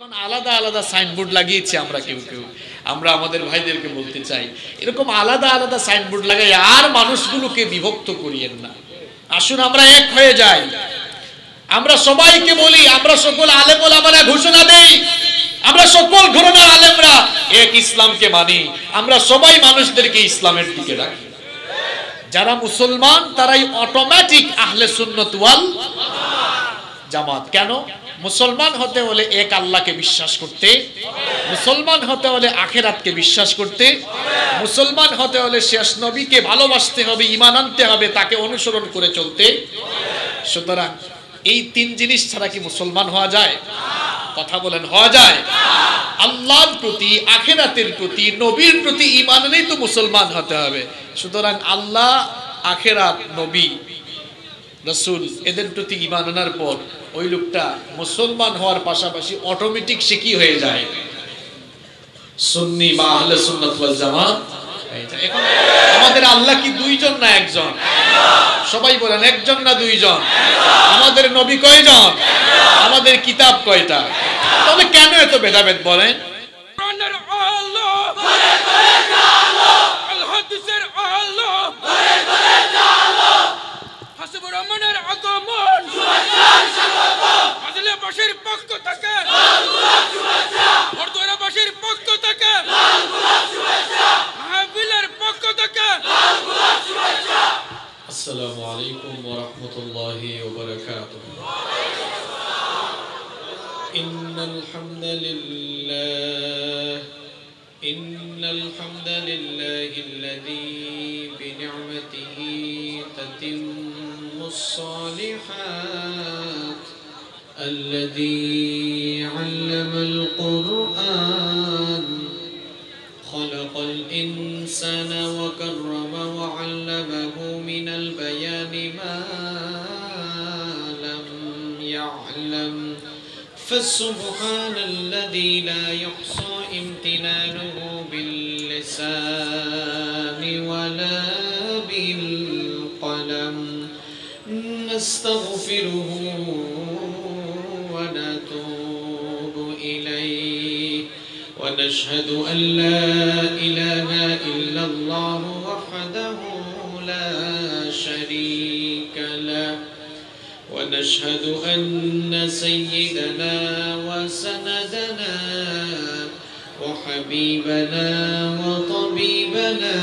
আলাদা আলাদা সাইনবোর্ড লাগিয়েছি আমরা কেউ কেউ। আমরা আমাদের ভাইদেরকে বলতে চাই, এরকম আলাদা আলাদা সাইনবোর্ড লাগাই আর মানুষগুলোকে বিভক্ত করিয়েন না। আসুন আমরা এক হয়ে যাই। আমরা সবাইকে বলি, আমরা সকল আলেম ওলামারা ঘোষণা দেই, আমরা সকল ঘরানার আলেমরা এক ইসলামকে মানি। আমরা সবাই মানুষদেরকে ইসলামের দিকে রাখি। যারা মুসলমান তারাই অটোমেটিক আহলে সুন্নাত ওয়াল জামাত। কেন? মুসলমান হতে হলে এক আল্লাহকে বিশ্বাস করতে, মুসলমান হতে হলে আখিরাতকে বিশ্বাস করতে, মুসলমান হতে হলে শেষ নবীকে ভালোবাসতে হবে, ঈমান আনতে হবে, তাকে অনুসরণ করে চলতে। সুতরাং এই তিন জিনিস ছাড়া কি মুসলমান হওয়া যায়? কথা বলেন, হওয়া যায়? আল্লাহর প্রতি, আখিরাতের প্রতি, নবীর প্রতি ঈমান এনেই তো মুসলমান হতে হবে। সুতরাং আল্লাহ, আখিরাত, নবী, রাসূল এদের প্রতি ঈমান আনার পর ওই লোকটা মুসলমান হওয়ার পাশাপাশি অটোমেটিক সে কি হয়ে যায়? সুন্নি বা আহলে সুন্নাত ওয়াল জামাত হয়ে যায়। এখন আমাদের আল্লাহ কি দুইজন না একজন? সবাই বলেন, একজন না দুইজন? আমাদের নবী কয়জন? আমাদের কিতাব কয়টা? তাহলে কেন এত ভেদাভেদ বলেন? আসসালামু আলাইকুম ওয়া রাহমাতুল্লাহি ওয়া বারাকাতুহু। ইন্নাল হামদালিল্লাহি বিনি'মাতিহি তাতিম্মুস সালিহাত আল্লাযী 'আল্লামাল কুরআন খলাকাল ইনসানা ওয়া কাররামা ওয়া 'আল্লামাহু মিনাল বায়ানি মা লাম ইয়া'লাম فسبحان الذي لا يحصى امتنانه باللسان ولا بالقلم نستغفره ونتوب إليه ونشهد أن لا إله إلا الله وحده لا شريك له ونشهد أن سيدنا وسندنا وحبيبنا وطبيبنا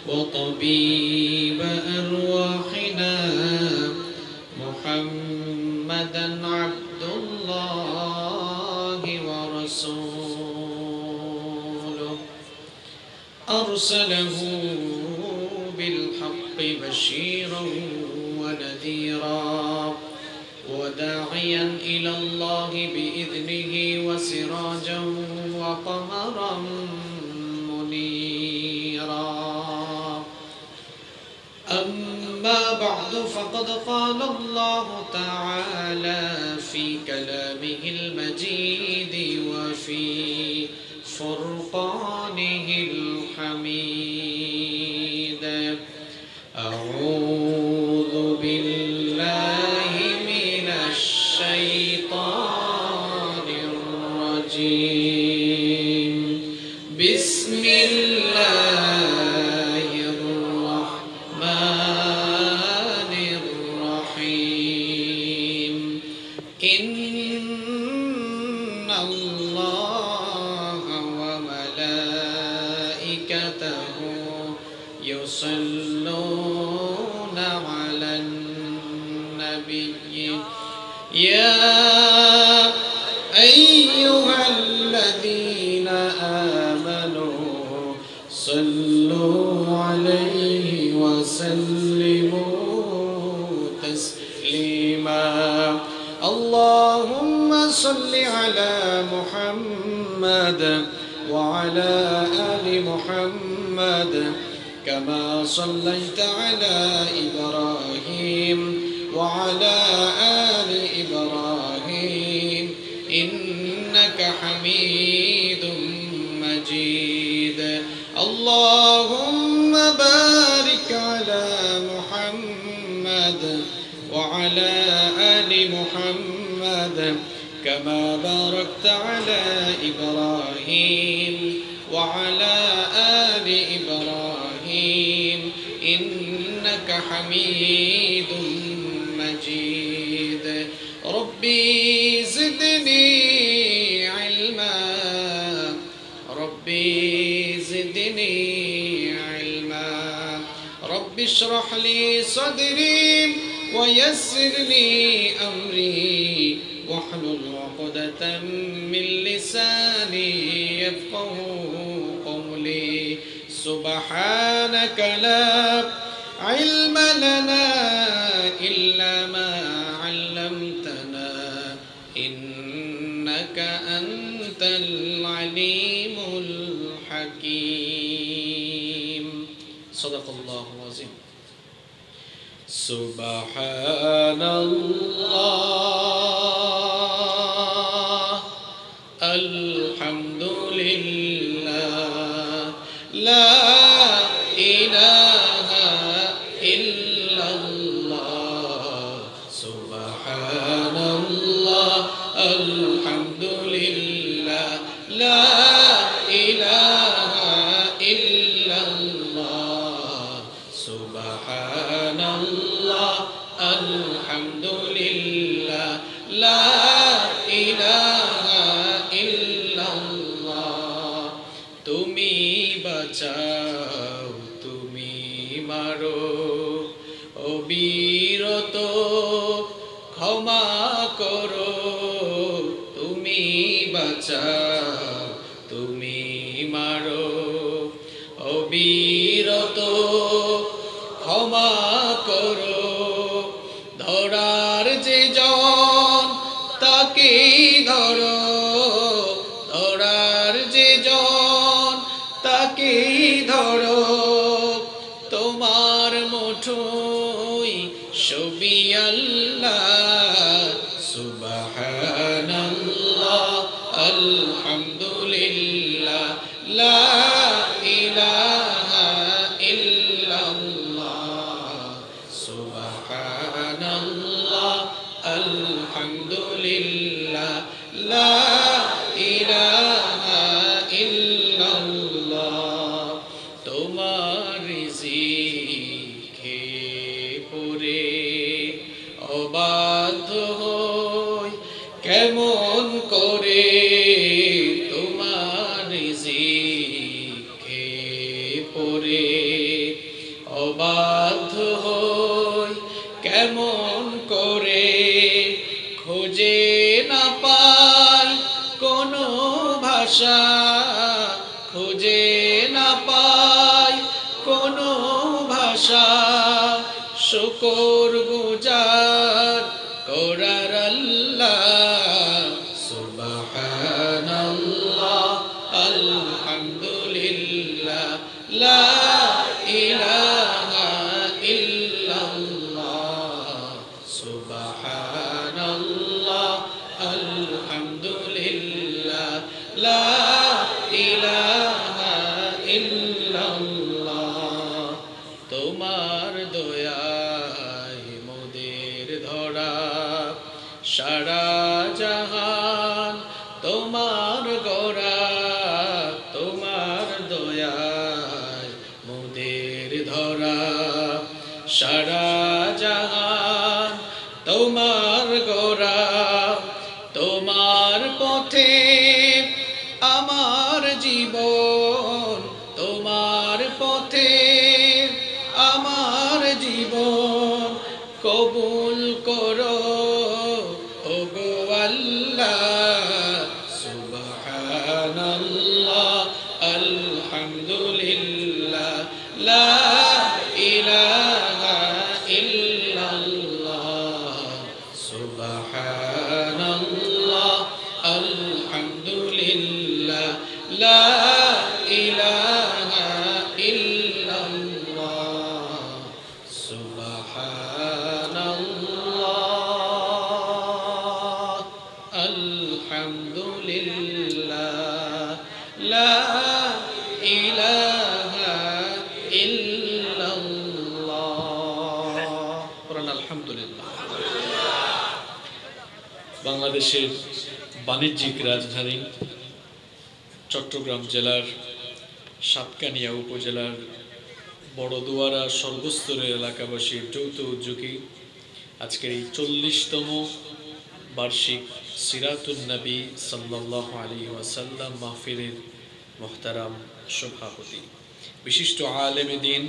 وطبيب أرواحنا محمدا عبد الله ورسوله أرسله بالحق بشيرا ونذيرا وداعيا إلى الله بإذنه وسراجا وقمرا منيرا أما بعد فقد قال الله تعالى في كلامه المجيد وفي فرقانه الحميد أعوذ بالله من الشيطان الرجيم بسم الله الرحمن الرحيم إن الله وملائكته يصلون على النبي يا أيها الذين آمنوا صلوا عليه وسلموا تسليما اللهم صل على محمد وعلى آل محمد كما صليت على إبراهيم وعلى آل إبراهيم إنك حميد مجيد اللهم بارك على محمد وعلى آل محمد كما كما باركت على إبراهيم وعلى آل إبراهيم إنك حميد مجيد ربي زدني علما ربي زدني علما رب اشرح لي صدري ويسر لي أمري واحلل عقدة من لساني يفقهوا قولي سبحانك لا علم لنا إلا ما علمتنا إنك أنت العليم الحكيم صدق الله العظيم سبحان الله الحمد لله لا إله إلا الله سبحان الله الحمد لله لا إله إلا الله سبحان الله الحمد لله لا إله إلا الله তুমি বাঁচাও তুমি মারো অবিরত ক্ষমা করো তুমি বাঁচাও তুমি মারো অবিরত ক্ষমা করো ধরার যে জন তাকেই ধরো ধরার যে জন তাকেই ধরো তোমার মুঠোয় সবই আল্লাহ সুবহানাল্লাহ আলহামদুলিল্লাহ লা ইলাহা ইল্লাল্লাহ সুবহানাল্লাহ আলহামদুলিল্লাহ লা ইলাহা ইল্লাল্লাহ তোমার রিজিকে পড়ে অবাধ্য হই কেমন করে তোমার রিজিকে পড়ে অবাধ্য হই কেমন করে খুঁজে না পাই কোনো ভাষা খুঁজে না পাই কোনো ভাষা শুকর গুজার করার আল্লাহ সুবহানাল্লাহ আলহামদুলিল্লাহ লা ইলাহা ইল্লাল্লাহ সুবহানাল্লাহ আলহামদুলিল্লাহ লা ইলাহা ইল্লাল্লাহ তোমার দয়ায় মোদের ধরা সারা জাহান তোমার গড়া তোমার দয়ায় মোদের ধরা সারা জাহান তোমার গড়া তোমার পথে আমার জীবন তোমার পথে আমার জীবন কবুল করো ওগো আল্লাহ সুবহানাল্লাহ আলহামদুলিল্লাহ লা ইলাহা ইল্লাল্লাহ সুবহানাল্লাহ আলহামদুলিল্লাহ লা ইলাহা ইল্লাল্লাহ সুবহানাল্লাহ আলহামদুলিল্লাহ লা ইলাহা ইল্লাল্লাহ। আলহামদুলিল্লাহ। বাংলাদেশের বাণিজ্যিক রাজধানী চট্টগ্রাম জেলার সাতকানিয়া উপজেলার বড়দুয়ারা সর্বস্তরের এলাকাবাসীর যৌথ উদ্যোগে আজকের এই 40তম বার্ষিক সিরাতুন নবী সাল্লাল্লাহু আলাইহি ওয়াসাল্লাম মাহফিলের মুহতারাম সভাপতি, বিশিষ্ট আলেমে দ্বীন,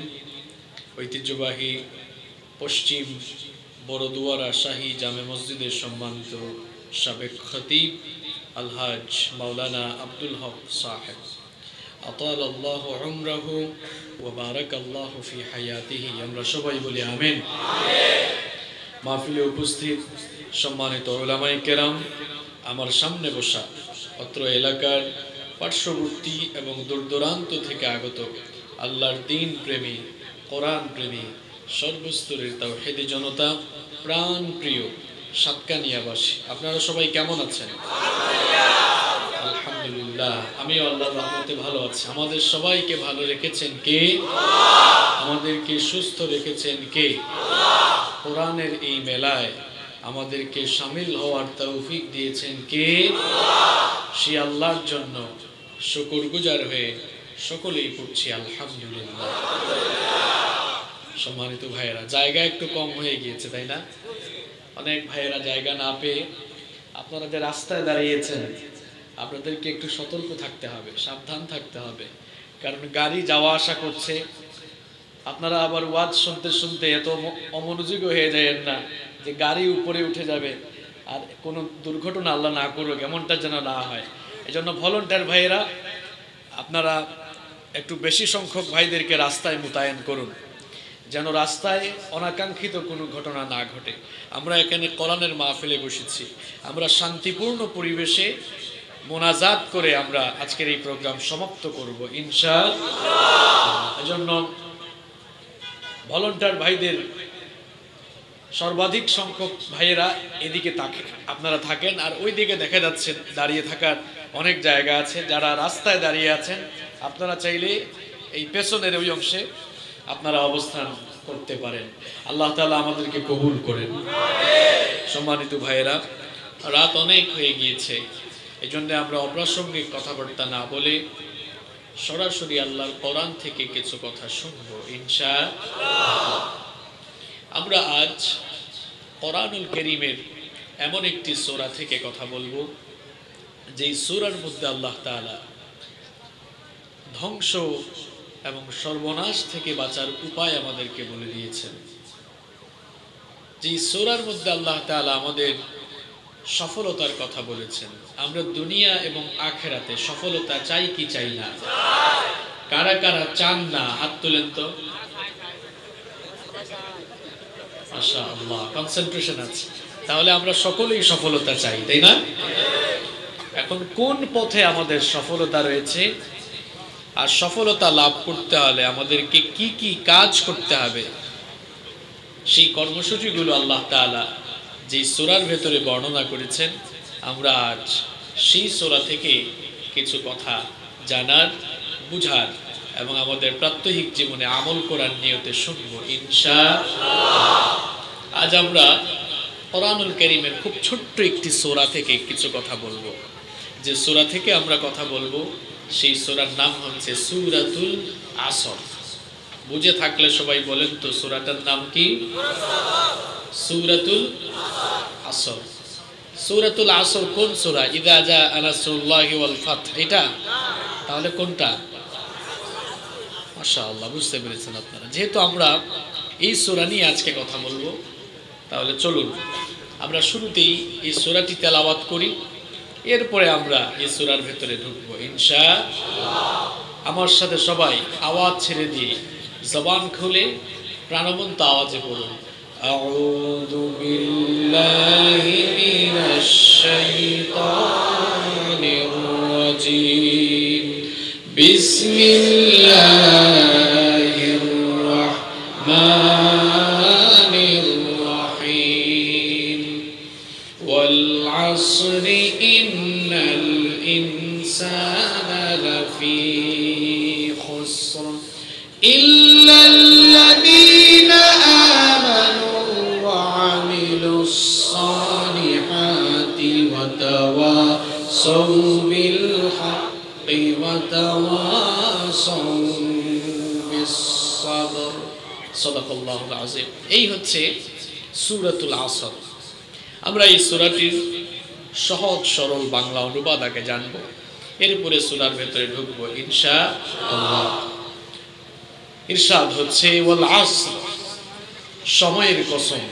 ঐতিহ্যবাহী পশ্চিম বড়দুয়ারা শাহী জামে মসজিদের সম্মানিত সাবেক খতিব আলহাজ মাওলানা আব্দুল হক সাহেব, আতাল আল্লাহ উমরাহু ওয়া বারাকাল্লাহু ফি হায়াতিহি। আমরা সবাই বলি আমিন। মাহফিলে উপস্থিত সম্মানিত উলামায়ে কেরাম, আমার সামনে বসা অত্র এলাকার পার্শ্ববর্তী এবং দূরদূরান্ত থেকে আগত আল্লাহর দ্বীন প্রেমী, কোরআন প্রেমী, সর্বস্তরের তাওহীদি জনতা, প্রাণ প্রিয় সাতকানিয়াবাসী, আপনারা সবাই কেমন আছেন? আলহামদুলিল্লাহ, আমিও আল্লাহর রহমতে ভালো আছি। আমাদের সবাইকে ভালো রেখেছেন কে? আমাদেরকে সুস্থ রেখেছেন কে? কোরআনের এই মেলায় আমাদেরকে শামিল হওয়ার তৌফিক দিয়েছেন কে? সেই আল্লাহর জন্য শুকরগুজার হয়ে সকলেই পড়ছি আলহামদুলিল্লাহ। সম্মানিত ভাইয়েরা, জায়গা একটু কম হয়ে গিয়েছে, তাই না? অনেক ভাইয়েরা জায়গা না পেয়ে আপনারা যে রাস্তায় দাঁড়িয়েছেন, আপনাদেরকে একটু সতর্ক থাকতে হবে, সাবধান থাকতে হবে, কারণ গাড়ি যাওয়া আসা করছে। আপনারা আবার ওয়াজ শুনতে শুনতে এত অমনোযোগী হয়ে যাবেন না যে গাড়ি উপরে উঠে যাবে আর কোনো দুর্ঘটনা আল্লাহ না করুক, এমনটা যেন না হয়। এজন্য ভলান্টিয়ার ভাইয়েরা আপনারা একটু বেশি সংখ্যক ভাইদেরকে রাস্তায় মোতায়েন করুন, যেন রাস্তায় অনাকাঙ্ক্ষিত কোনো ঘটনা না ঘটে। আমরা এখানে কোরআনের মাহফিলে বসেছি, আমরা শান্তিপূর্ণ পরিবেশে মোনাজাত করে আমরা আজকের এই প্রোগ্রাম সমাপ্ত করব ইনশাআল্লাহ। এজন্য ভলান্টিয়ার ভাইদের সর্বাধিক সংখ্যক ভাইয়েরা এদিকে আপনারা থাকেন, আর ওই দিকে দেখা যাচ্ছে দাঁড়িয়ে থাকার অনেক জায়গা আছে। যারা রাস্তায় দাঁড়িয়ে আছেন আপনারা চাইলে এই পেছনের ওই অংশে আপনারা অবস্থান করতে পারেন। আল্লাহ তাআলা আমাদেরকে কবুল করেন। সম্মানিত ভাইয়েরা, রাত অনেক হয়ে গিয়েছে, এই জন্য আমরা অপ্রাসঙ্গিক কথাবার্তা না বলে সরাসরি আল্লাহর কোরআন থেকে কিছু কথা শুনবো ইনশাআল্লাহ। আমরা আজ কোরআনুল কারীমের এমন একটি সূরা থেকে কথা বলবো যেই সূরার মধ্যে আল্লাহ তাআলা ধ্বংস এবং সর্বনাশ থেকে বাঁচার উপায় আমাদেরকে বলে দিয়েছেন। যেই সূরার মধ্যে আল্লাহ তাআলা আমাদের সফলতার কথা বলেছেন। আমরা দুনিয়া এবং আখিরাতে সফলতা চাই কি চাই না? কারা কারা চান না হাত তুলেন তো। মাশাআল্লাহ, কনসেন্ট্রেশন আছে। তাহলে আমরা সকলেই সফলতা চাই, তাই না? এখন কোন পথে আমাদের সফলতা রয়েছে আর সফলতা লাভ করতে হলে আমাদেরকে কি কি কাজ করতে হবে, সেই কর্মসূচিগুলো আল্লাহ তাআলা যে সূরার ভেতরে বর্ণনা করেছেন, আমরা আজ সেই সূরা থেকে কিছু কথা জানার, বুঝার এবং আমাদের প্রাত্যহিক জীবনে আমল করার নিয়তে শুনব ইনশাআল্লাহ। আজ আমরা কোরআনুল কারীমের খুব ছোট্ট একটি সূরা থেকে কিছু কথা বলবো। যে সূরা থেকে আমরা কথা বলবো সেই সূরার নাম হচ্ছে সূরাতুল আসর। বুঝে থাকলে সবাই বলেন তো সূরাটার নাম কি? সূরাতুল আসর। সূরাতুল আসর কোন সূরা? ইযা জা নাসরুল্লাহি ওয়াল ফাত, এটা? তাহলে কোনটা? মাশাআল্লাহ, বুঝতে পেরেছেন আপনারা। যেহেতু আমরা এই সূরা নিয়ে আজকে কথা বলবো, তাহলে চলুন আমরা শুরুতেই এই সূরাটি তেলাওয়াত করি, এরপরে আমরা এই সূরার ভেতরে ঢুকবো ইনশাআল্লাহ। আমার সাথে সবাই আওয়াজ ছেড়ে দিয়ে জবান খুলে প্রাণবন্ত আওয়াজে পড়ুন, আউযু বিল্লাহি মিনাশ শাইতানির রাজীম, বিসমিল্লাহির রাহমানির রাহিম, ওয়াল আসরি ইন্নাল ইনসানা লাফি খুসর إلا الذين آمنوا وعملوا الصالحات وتواصوا بالحق وتواصوا بالصبر সাদাকাল্লাহুল আযীম। এই হচ্ছে সূরাতুল আসর। আমরা এই সূরাটির সহজ সরল বাংলা অনুবাদ আগে জানব, এরপরে সূরার ভেতরে ঢুকবো ইনশাআল্লাহ। ইরশাদ হচ্ছে ওয়াল আসর, সময়ের কসম,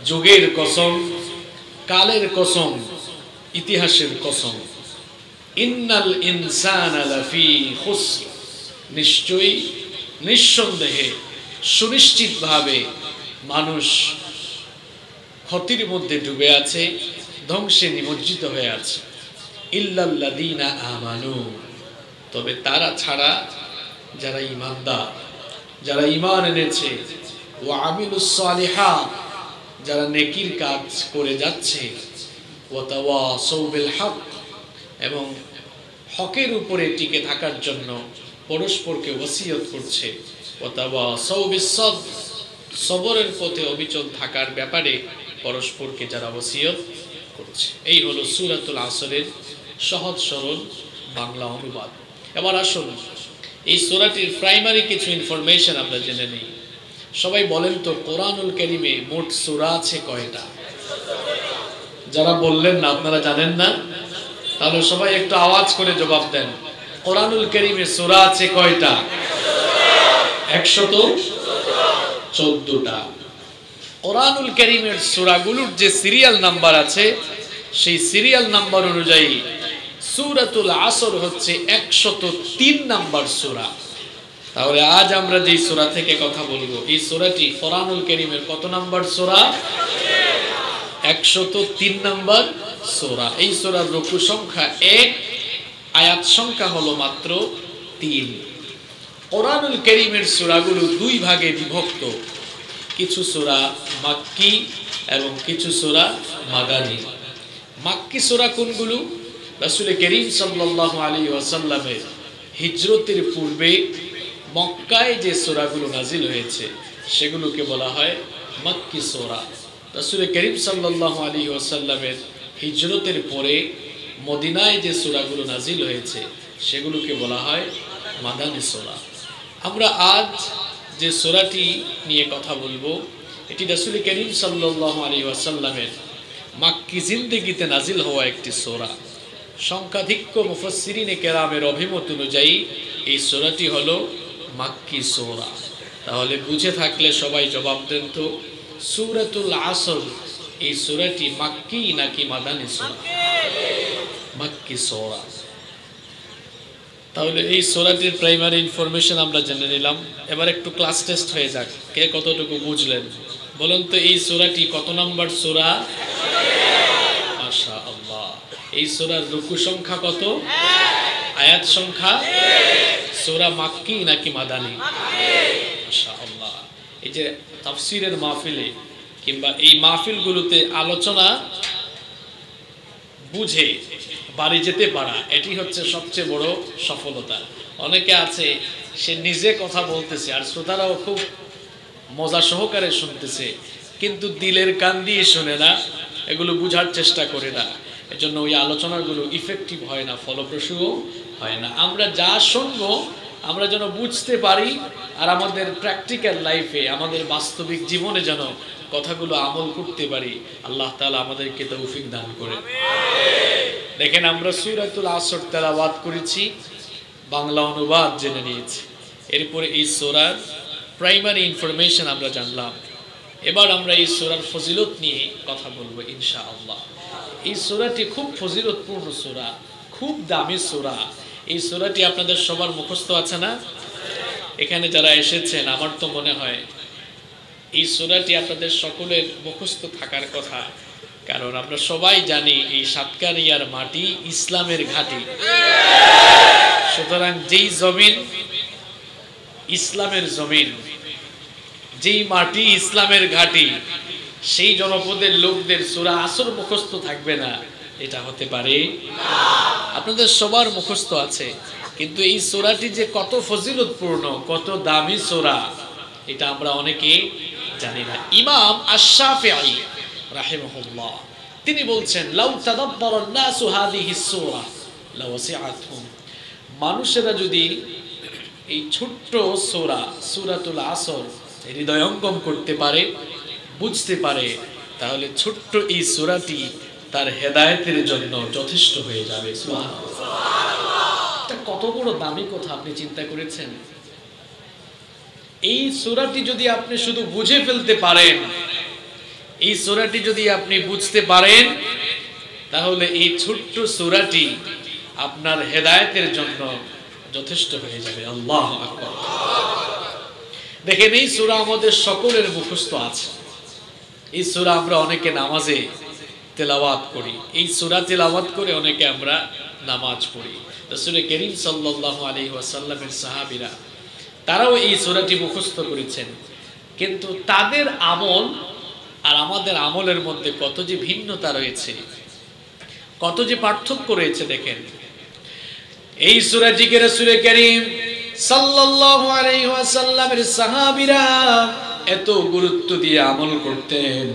যুগের কসম, কালের কসম, ইতিহাসের কসম। ইন্নাল ইনসানা লাফি খুসর, নিশ্চয়ই, নিঃসন্দেহে, সুনিশ্চিতভাবে মানুষ ক্ষতির মধ্যে ডুবে আছে, ধ্বংসে নিমজ্জিত হয়ে আছে। ইল্লাল্লাযীনা আমানু, তবে তারা ছাড়া যারা ঈমানদার, যারা ঈমান এনেছে, ওয়া আমিলুস সালিহাত, যারা নেকির কাজ করে যাচ্ছে, ওয়া তাওয়াসাউ বিল হক, এবং হকের উপরে টিকে থাকার জন্য পরস্পরকে ওসিয়ত করছে, ওয়া তাওয়াসাউ বিস সবর, সবরের পথে অবিচল থাকার ব্যাপারে পরস্পরকে যারা ওসিয়ত করছে। এই হলো সূরাতুল আসরের সহজ সরল বাংলা অনুবাদ। এবার আসুন এই সূরাটির প্রাইমারি কিছু ইনফরমেশন আমরা জেনে নিই। সবাই বলেন তো, কোরআনুল কারীমে মোট সূরা আছে কয়টা? যারা বললেন না আপনারা জানেন না, তাহলে সবাই একটু আওয়াজ করে জবাব দেন। কোরআনুল কারীমে সূরা আছে কয়টা? 114টা। কোরআনুল কারীমের সূরাগুলোর যে সিরিয়াল নাম্বার আছে, সেই সিরিয়াল নাম্বার অনুযায়ী সূরাতুল আসর হচ্ছে 103 নাম্বার সূরা। তাহলে আজ আমরা যে সূরা থেকে কথা বলবো, এই সূরাটি কোরআনুল কারীমের কত নাম্বার সূরা? 103 নাম্বার সূরা। এই সূরার রুকু সংখ্যা 1, আয়াত সংখ্যা হলো মাত্র 3। কোরআনুল কারীমের সূরাগুলো দুই ভাগে বিভক্ত, কিছু সূরা মাক্কি এবং কিছু সূরা মাদানী। মাক্কি সূরা কোনগুলো? রাসূল করিম সাল্লাল্লাহু আলাইহি ওয়াসাল্লামের হিজরতের পূর্বে মক্কায় যে সূরাগুলো নাজিল হয়েছে সেগুলোকে বলা হয় মাক্কি সূরা। রাসূল করিম সাল্লাল্লাহু আলাইহি ওয়াসাল্লামের হিজরতের পরে মদিনায় যে সূরাগুলো নাজিল হয়েছে সেগুলোকে বলা হয় মাদানী সূরা। আমরা আজ যে সূরাটি নিয়ে কথা বলবো, এটি রাসূল করিম সাল্লাল্লাহু আলাইহি ওয়াসাল্লামের মাক্কি জিন্দেগিতে নাজিল হওয়া একটি সূরা। সংখ্যাধিক্য মুফাসসিরিনে কেরামের অভিমত অনুযায়ী এই সূরাটি হলো মাক্কি সূরা। তাহলে বুঝে থাকলে সবাই জবাব দেন তো, সূরাতুল আসর এই সূরাটি মাক্কি নাকি মাদানী সূরা? মাক্কি সূরা। তাহলে এই সূরাটির প্রাইমারি ইনফরমেশন আমরা জেনে নিলাম। এবার একটু ক্লাস টেস্ট হয়ে যাক, কে কতটুকু বুঝলেন বলুন তো। এই সূরাটি কত নাম্বার সূরা? মাশাআল্লাহ। এই সূরার রুকু সংখ্যা কত? আয়াত সংখ্যা? সূরা মাক্কি নাকি মাদানী? মাশাআল্লাহ। এই যে তাফসীরের মাহফিলে কিংবা এই মাহফিলগুলোতে আলোচনা বুঝে বাড়ি যেতে পারা, এটি হচ্ছে সবচেয়ে বড় সফলতা। অনেকে আছে সে নিজে কথা বলতেছে আর শ্রোতারাও খুব মজা সহকারে শুনতেছে, কিন্তু দিলের কান দিয়ে শুনে না, এগুলো বুঝার চেষ্টা করে না। এজন্য ওই আলোচনাগুলো ইফেক্টিভ হয় না, ফলপ্রসূও হয় না। আমরা যা শুনবো আমরা যেন বুঝতে পারি, আর আমাদের প্র্যাকটিক্যাল লাইফে, আমাদের বাস্তবিক জীবনে যেন কথাগুলো আমল করতে পারি। আল্লাহ তাআলা আমাদেরকে তৌফিক দান করে। দেখেন, আমরা সূরাতুল আসর তেলাওয়াত করেছি, বাংলা অনুবাদ জেনে নিয়েছি, এরপরে এই সূরার প্রাইমারি ইনফরমেশন আমরা জানলাম। এবার আমরা এই সূরার ফজিলত নিয়ে কথা বলবো ইনশাআল্লাহ। এই সূরাটি খুব ফজিলতপূর্ণ সূরা, খুব দামি সূরা। এই সূরাটি আপনাদের সবার মুখস্থ আছে না? এখানে যারা এসেছেন, আমার তো মনে হয় এই সূরাটি আপনাদের সকলের মুখস্থ থাকার কথা, কারণ আমরা সবাই জানি এই সাতকানিয়ার মাটি ইসলামের ঘাঁটি। সুতরাং যেই জমিন ইসলামের জমিন, যেই মাটি ইসলামের ঘাঁটি, সেই জনপদের লোকদের সূরা আসর মুখস্থ থাকবে না, এটা হতে পারে না। আপনাদের সবার মুখস্থ আছে, কিন্তু এই সূরাটি যে কত ফজিলতপূর্ণ, কত দামি সূরা, এটা আমরা অনেকে জানি না। ইমাম আশ-শাফিঈ রাহিমাহুল্লাহ তিনি বলছেন লাউ তাদাব্বারান নাসু হাযিহিস সূরা লাওয়াসিআতহুম, মানুষেরা যদি এই ছোট্ট সূরাতুল আসর হৃদয়ঙ্গম করতে পারে, বুঝতে পারে, তাহলে ছোট্ট এই সূরাটি তার হেদায়েতের জন্য যথেষ্ট হয়ে যাবে। সুবহানাল্লাহ, এটা কত বড় দামি কথা আপনি চিন্তা করেছেন? এই সূরাটি যদি আপনি শুধু বুঝে ফেলতে পারেন, এই সূরাটি যদি আপনি বুঝতে পারেন, তাহলে এই ছোট্ট সূরাটি আপনার হেদায়েতের জন্য যথেষ্ট হয়ে যাবে। আল্লাহু আকবার। দেখেন, এই সূরা আমাদের সকলের মুখস্থ আছে। এই সূরা আমরা অনেকে নামাজে তেলাওয়াত করি, এই সূরা তেলাওয়াত করে অনেকে আমরা নামাজ পড়ি। রাসূল করিম সাল্লাল্লাহু আলাইহি ওয়াসাল্লামের সাহাবীরা তারাও এই সূরাটি মুখস্থ করেছেন, কিন্তু তাদের আমল আর আমাদের আমলের মধ্যে কত যে ভিন্নতা রয়েছে, কত যে পার্থক্য রয়েছে। দেখেন, এই সূরাটিকে রাসূল করিম সাল্লাল্লাহু আলাইহি ওয়াসাল্লামের সাহাবীরা এত গুরুত্ব দিয়ে আমল করতেন।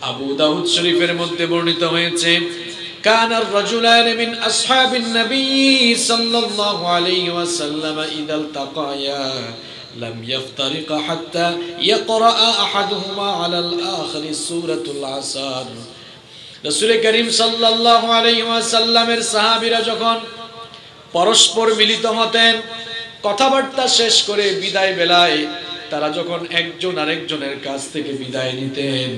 আবু দাউদ শরীফের মধ্যে বর্ণিত হয়েছে, কানা রাজুলান মিন আসহাবিন নবী সাল্লাল্লাহু আলাইহি ওয়াসাল্লাম ইদাল তাকায়া লাম ইফতারিকা হাত্তা ইয়াকরা আহাদুহুমা আলাল আখির সূরাতুল আসর। রাসূল করিম সাল্লাল্লাহু আলাইহি ওয়াসাল্লামের সাহাবীরা যখন পরস্পর মিলিত হতেন, কথাবার্তা শেষ করে বিদায় বেলায় তারা যখন একজন আরেকজনের কাছ থেকে বিদায় নিতেন,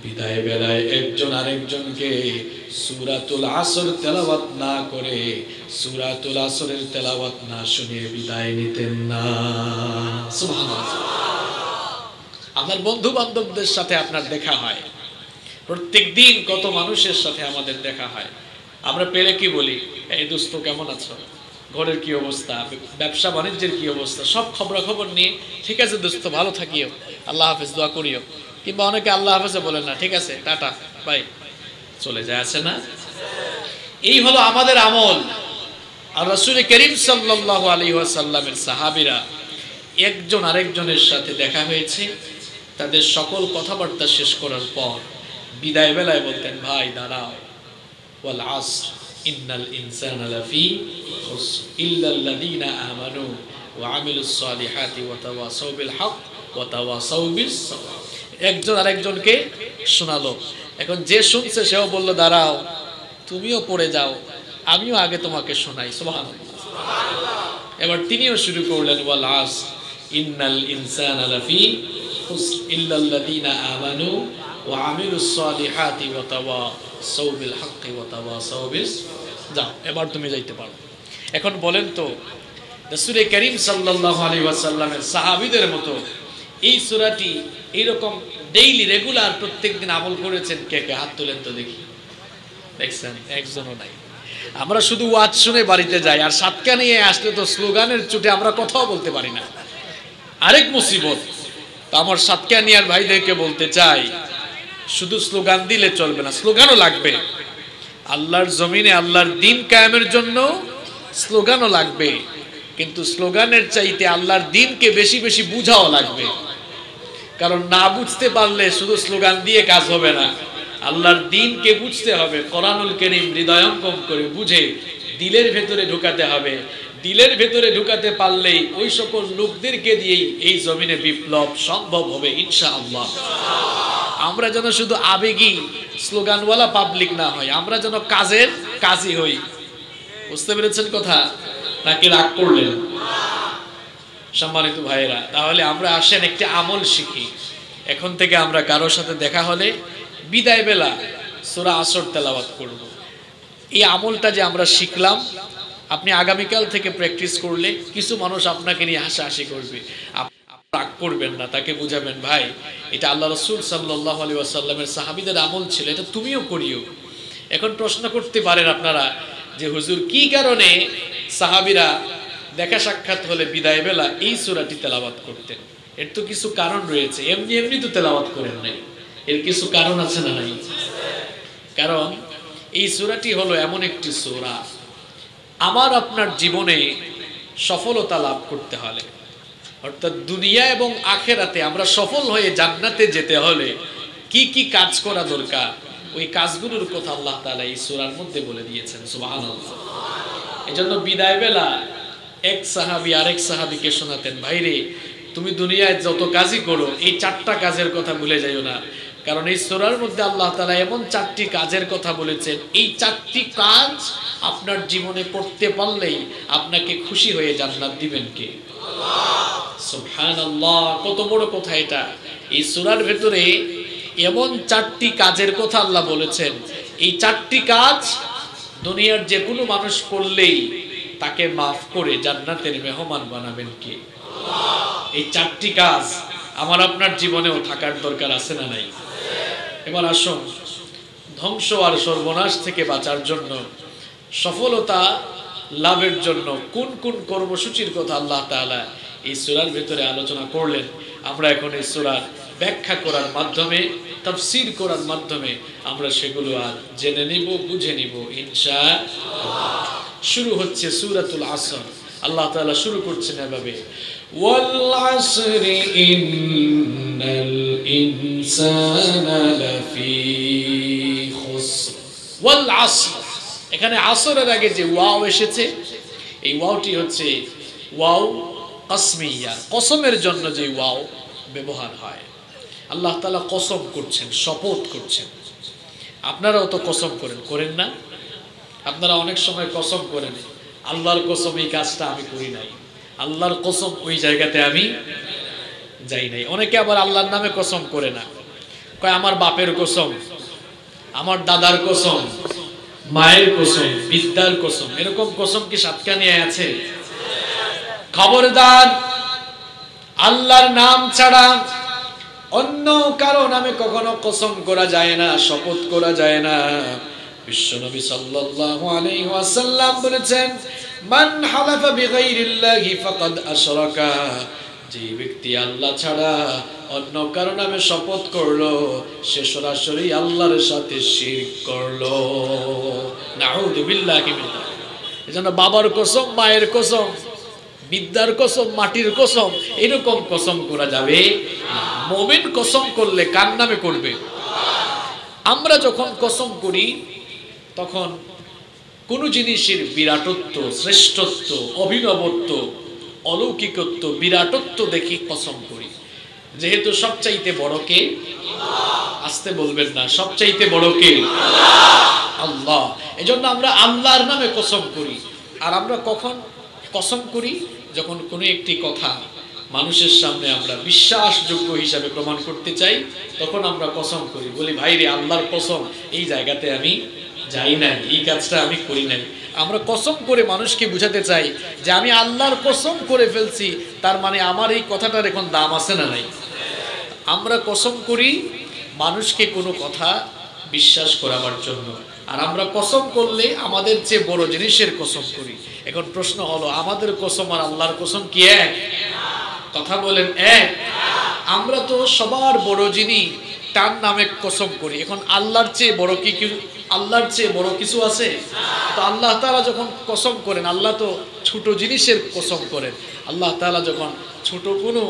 বিদায় বেলায় একজন আরেকজনকে সূরাতুল আসর তেলাওয়াত না করে, সূরাতুল আসরের তেলাওয়াত না শুনিয়ে বিদায় নিতেন না। সুবহানাল্লাহ। আপনার বন্ধু বান্ধবদের সাথে আপনার দেখা হয়, প্রত্যেক দিন কত মানুষের সাথে আমাদের দেখা হয়। আমরা পেলে কি বলি? এই দোস্ত কেমন আছো, ঘরের কি অবস্থা, ব্যবসা বাণিজ্যের কি অবস্থা, সব খবরাখবর নিয়ে ঠিক আছে দোস্ত ভালো থাকিও, আল্লাহ হাফেজ, দোয়া করিও। কিংবা অনেকে আল্লাহ হাফেজও বলেন না, ঠিক আছে টাটা বাই, চলে যায়, আছে না? এই হলো আমাদের আমল। আর রাসূল করিম সাল্লাল্লাহু আলাইহি ওয়াসাল্লামের সাহাবীরা একজন আরেকজনের সাথে দেখা হয়েছে, তাদের সকল কথাবার্তা শেষ করার পর বিদায় বেলায় বলতেন, ভাই দাঁড়াও, ওয়াল আসর ইন্নাল ইনসানা লাফি খুসর ইল্লাল্লাযীনা আমানু ওয়া আমিলুস সালিহাতি ওয়া তাওয়াসাউ বিল হক ওয়া তাওয়াসাউ বিস সাবর। একজন আরেকজনকে শোনালো। এখন যে শুনছে সেও বলল, দাঁড়াও, তুমিও পড়ে যাও, আমিও আগে তোমাকে শোনাই। সুবহানাল্লাহ। এবার তিনিও শুরু করলেন, ওয়াল আসর ইন্নাল ইনসানা লাফি খুসর ইল্লাল্লাযীনা আমানু ওয়া আমিলুস সালিহাতি ওয়া তাওয়াসাউ বিল হক ওয়া তাওয়াসাউ বিস। যাও, এবার তুমি যাইতে পারো। এখন বলেন তো, রাসূল করিম সাল্লাল্লাহু আলাইহি ওয়াসাল্লামের সাহাবীদের মতো এই সূরাটি এইরকম ডেইলি রেগুলার প্রত্যেকদিন আমল করেছেন কে কে? হাত তোলেন তো দেখি। দেখছেন, একজনও নাই। আমরা শুধু ওয়াজ শুনে বাড়িতে যাই, আর সাতকা নিয়ে আসলে তো স্লোগানের চুটে আমরা কথাও বলতে পারি না। আরেক মুসিবত। তো আমার সাতকা নিয়ার ভাইদেরকে বলতে চাই, শুধু স্লোগান দিলে চলবে না, স্লোগানও লাগবে। আল্লাহর জমিনে আল্লাহর দ্বীন কায়েমের জন্য স্লোগানও লাগবে, কিন্তু স্লোগানের চাইতে আল্লাহর দ্বীনকে বেশি বেশি বুঝাও লাগবে। কারণ না বুঝতে পারলে শুধু স্লোগান দিয়ে কাজ হবে না, আল্লাহর দ্বীনকে বুঝতে হবে। কোরআনুল কারীম হৃদয়ঙ্গম করে বুঝে দিলের ভেতরে ঢুকাতে হবে। দিলের ভেতরে ঢুকাতে পারলেই ওই সকল লোকদেরকে দিয়েই এই জমিনে বিপ্লব সম্ভব হবে ইনশাআল্লাহ। আমরা যেন শুধু আবেগী স্লোগানওয়ালা পাবলিক না হয়, আমরা যেন কাজের কাজী হই। বুঝতে পেরেছেন কথা, নাকি রাগ করলেন? সম্মানিত ভাইয়েরা, তাহলে আমরা আসেন একটি আমল শিখি। এখন থেকে আমরা কারোর সাথে দেখা হলে বিদায় বেলা সূরা আসর তেলাওয়াত করব। এই আমলটা যে আমরা শিখলাম, আপনি আগামীকাল থেকে প্র্যাকটিস করলে কিছু মানুষ আপনাকে নিয়ে হাসাহাসি করবে, রাগ করবেন না, তাকে বুঝাবেন, ভাই এটা আল্লাহ রাসূল সাল্লাল্লাহু আলাইহি ওয়াসাল্লামের সাহাবীদের আমল ছিল, এটা তুমিও করিও। এখন প্রশ্ন করতে পারেন আপনারা যে হুজুর কি কারণে সাহাবীরা দেখা সাক্ষাৎ হলে বিদায় বেলা এই সূরাটি তেলাওয়াত করতেন? এর তো কিছু কারণ রয়েছে, এমনি এমনি তো তেলাওয়াত করেন নাই, এর কিছু কারণ আছে না নাই? কারণ এই সূরাটি হলো এমন একটি সূরা, আমার আপনার জীবনে সফলতা লাভ করতে হলে, অর্থাৎ দুনিয়া এবং আখেরাতে আমরা সফল হয়ে জান্নাতে যেতে হলে কি কি কাজ করা দরকার, ওই কাজগুলোর কথা আল্লাহ তাআলা এই সূরার মধ্যে বলে দিয়েছেন। সুবহানাল্লাহ। এজন্য বিদায় বেলা এক সাহাবী আরেক সাহাবীকে শোনাতেন, ভাইরে তুমি দুনিয়ায় যত কাজই করো এই 4টা কাজের কথা ভুলে যাইও না, কারণ এই সূরার মধ্যে আল্লাহ তাআলা এমন 4টি কাজের কথা বলেছেন, এই 4টি কাজ আপনার জীবনে করতে পারলেই আপনাকে খুশি হয়ে জান্নাত দিবেন কে? আল্লাহ। সুবহানাল্লাহ, কত বড় কথা এটা। এই সূরার ভিতরে এমন 4টি কাজের কথা আল্লাহ বলেছেন, এই 4টি কাজ দুনিয়ার যে কোনো মানুষ করলেই তাকে মাফ করে জান্নাতের মেহমান বানাবেন কে? আল্লাহ। এই 4টি কাজ আমার আপনার জীবনেও থাকার দরকার আছে না নাই? এবার আসুন, ধ্বংস আর সর্বনাশ থেকে বাঁচার জন্য, সফলতা লাভের জন্য কোন কোন কর্মসূচির কথা আল্লাহ তাআলা এই সূরার ভিতরে আলোচনা করলেন, আমরা এখন এই সূরার ব্যাখ্যা করার মাধ্যমে, তাফসীর করার মাধ্যমে আমরা সেগুলো আর জেনে নিব, বুঝে নিব ইনশাআল্লাহ। শুরু হচ্ছে সূরাতুল আসর। আল্লাহ তাআলা শুরু করছেন এভাবে, ওয়াল আসরি ইন্নাল ইনসানা লাফি খুসর। ওয়াল আসর, এখানে আসরের আগে যে ওয়াও এসেছে, এই ওয়াওটি হচ্ছে ওয়াও কসমিয়া, কসমের জন্য যে ওয়াও ব্যবহার হয়। আল্লাহ তাআলা কসম করছেন, শপথ করছেন। আপনারাও তো কসম করেন না? আপনারা অনেক সময় কসম করেন, আল্লাহর কসম এই কাজটা আমি করি নাই, আল্লাহর কসম ওই জায়গাতে আমি যাই নাই। অনেকে আবার আল্লাহর নামে কসম করে না, কয় আমার বাপের কসম, আমার দাদার কসম, মায়ের কসম, বিদ্যার কসম। এরকম কসম কি সাতকানিয়া আছে? খবরদার, আল্লাহর নাম ছাড়া অন্য কারো নামে কখনো কসম করা যায় না, শপথ করা যায় না। বিশ্বনবী সাল্লাল্লাহু আলাইহি ওয়াসাল্লাম বলেছেন, মান হালাফা বিগাইরিল্লাহি ফাকাদ আশরাকা, যে ব্যক্তি আল্লাহ ছাড়া অন্য কারো নামে শপথ করলো সে সরাসরি আল্লাহর সাথে শিরক করলো। নাউযু বিল্লাহি মিন যালিক। এজন্য বাবার কসম, মায়ের কসম, বিদ্যার কসম, মাটির কসম, এরকম কসম করা যাবে না। মুমিন কসম করলে কার নামে করবে? আমরা যখন কসম করি তখন কোন জিনিসের বিরাটত্ব, শ্রেষ্ঠত্ব, অভিনবত্ব, অলৌকিকত্ব, বিরাটত্ব দেখি কসম করি। যেহেতু সবচাইতে বড় কে? আসতে বলবেন না, সবচাইতে বড় কে? আল্লাহ। এজন্য আমরা আল্লাহর নামে কসম করি। আর আমরা কখন কসম করি? যখন কোনো একটি কথা মানুষের সামনে আমরা বিশ্বাসযোগ্য হিসাবে প্রমাণ করতে চাই, তখন আমরা কসম করি, বলি ভাইরে আল্লাহর কসম এই জায়গাতে আমি যাই নাই, এই কাজটা আমি করি নাই। আমরা কসম করে মানুষকে বুঝাতে চাই যে আমি আল্লাহর কসম করে ফেলছি, তার মানে আমার এই কথাটার এখন দাম আছে না নাই? আমরা কসম করি মানুষকে কোনো কথা বিশ্বাস করাবার জন্য, আর আমরা কসম করলে আমাদের চেয়ে বড় জিনিসের কসম করি। এখন প্রশ্ন হলো, আমাদের কসম আর আল্লাহর কসম কি এক? কথা বলেন এক? আমরা তো সবার বড় যিনি তার নামে কসম করি। এখন আল্লাহর চেয়ে বড় কি, আল্লাহর চেয়ে বড় কিছু আছে? তো আল্লাহ তাআলা যখন কসম করেন, আল্লাহ তো ছোট জিনিসের কসম করেন। আল্লাহ তাআলা যখন ছোট কোনো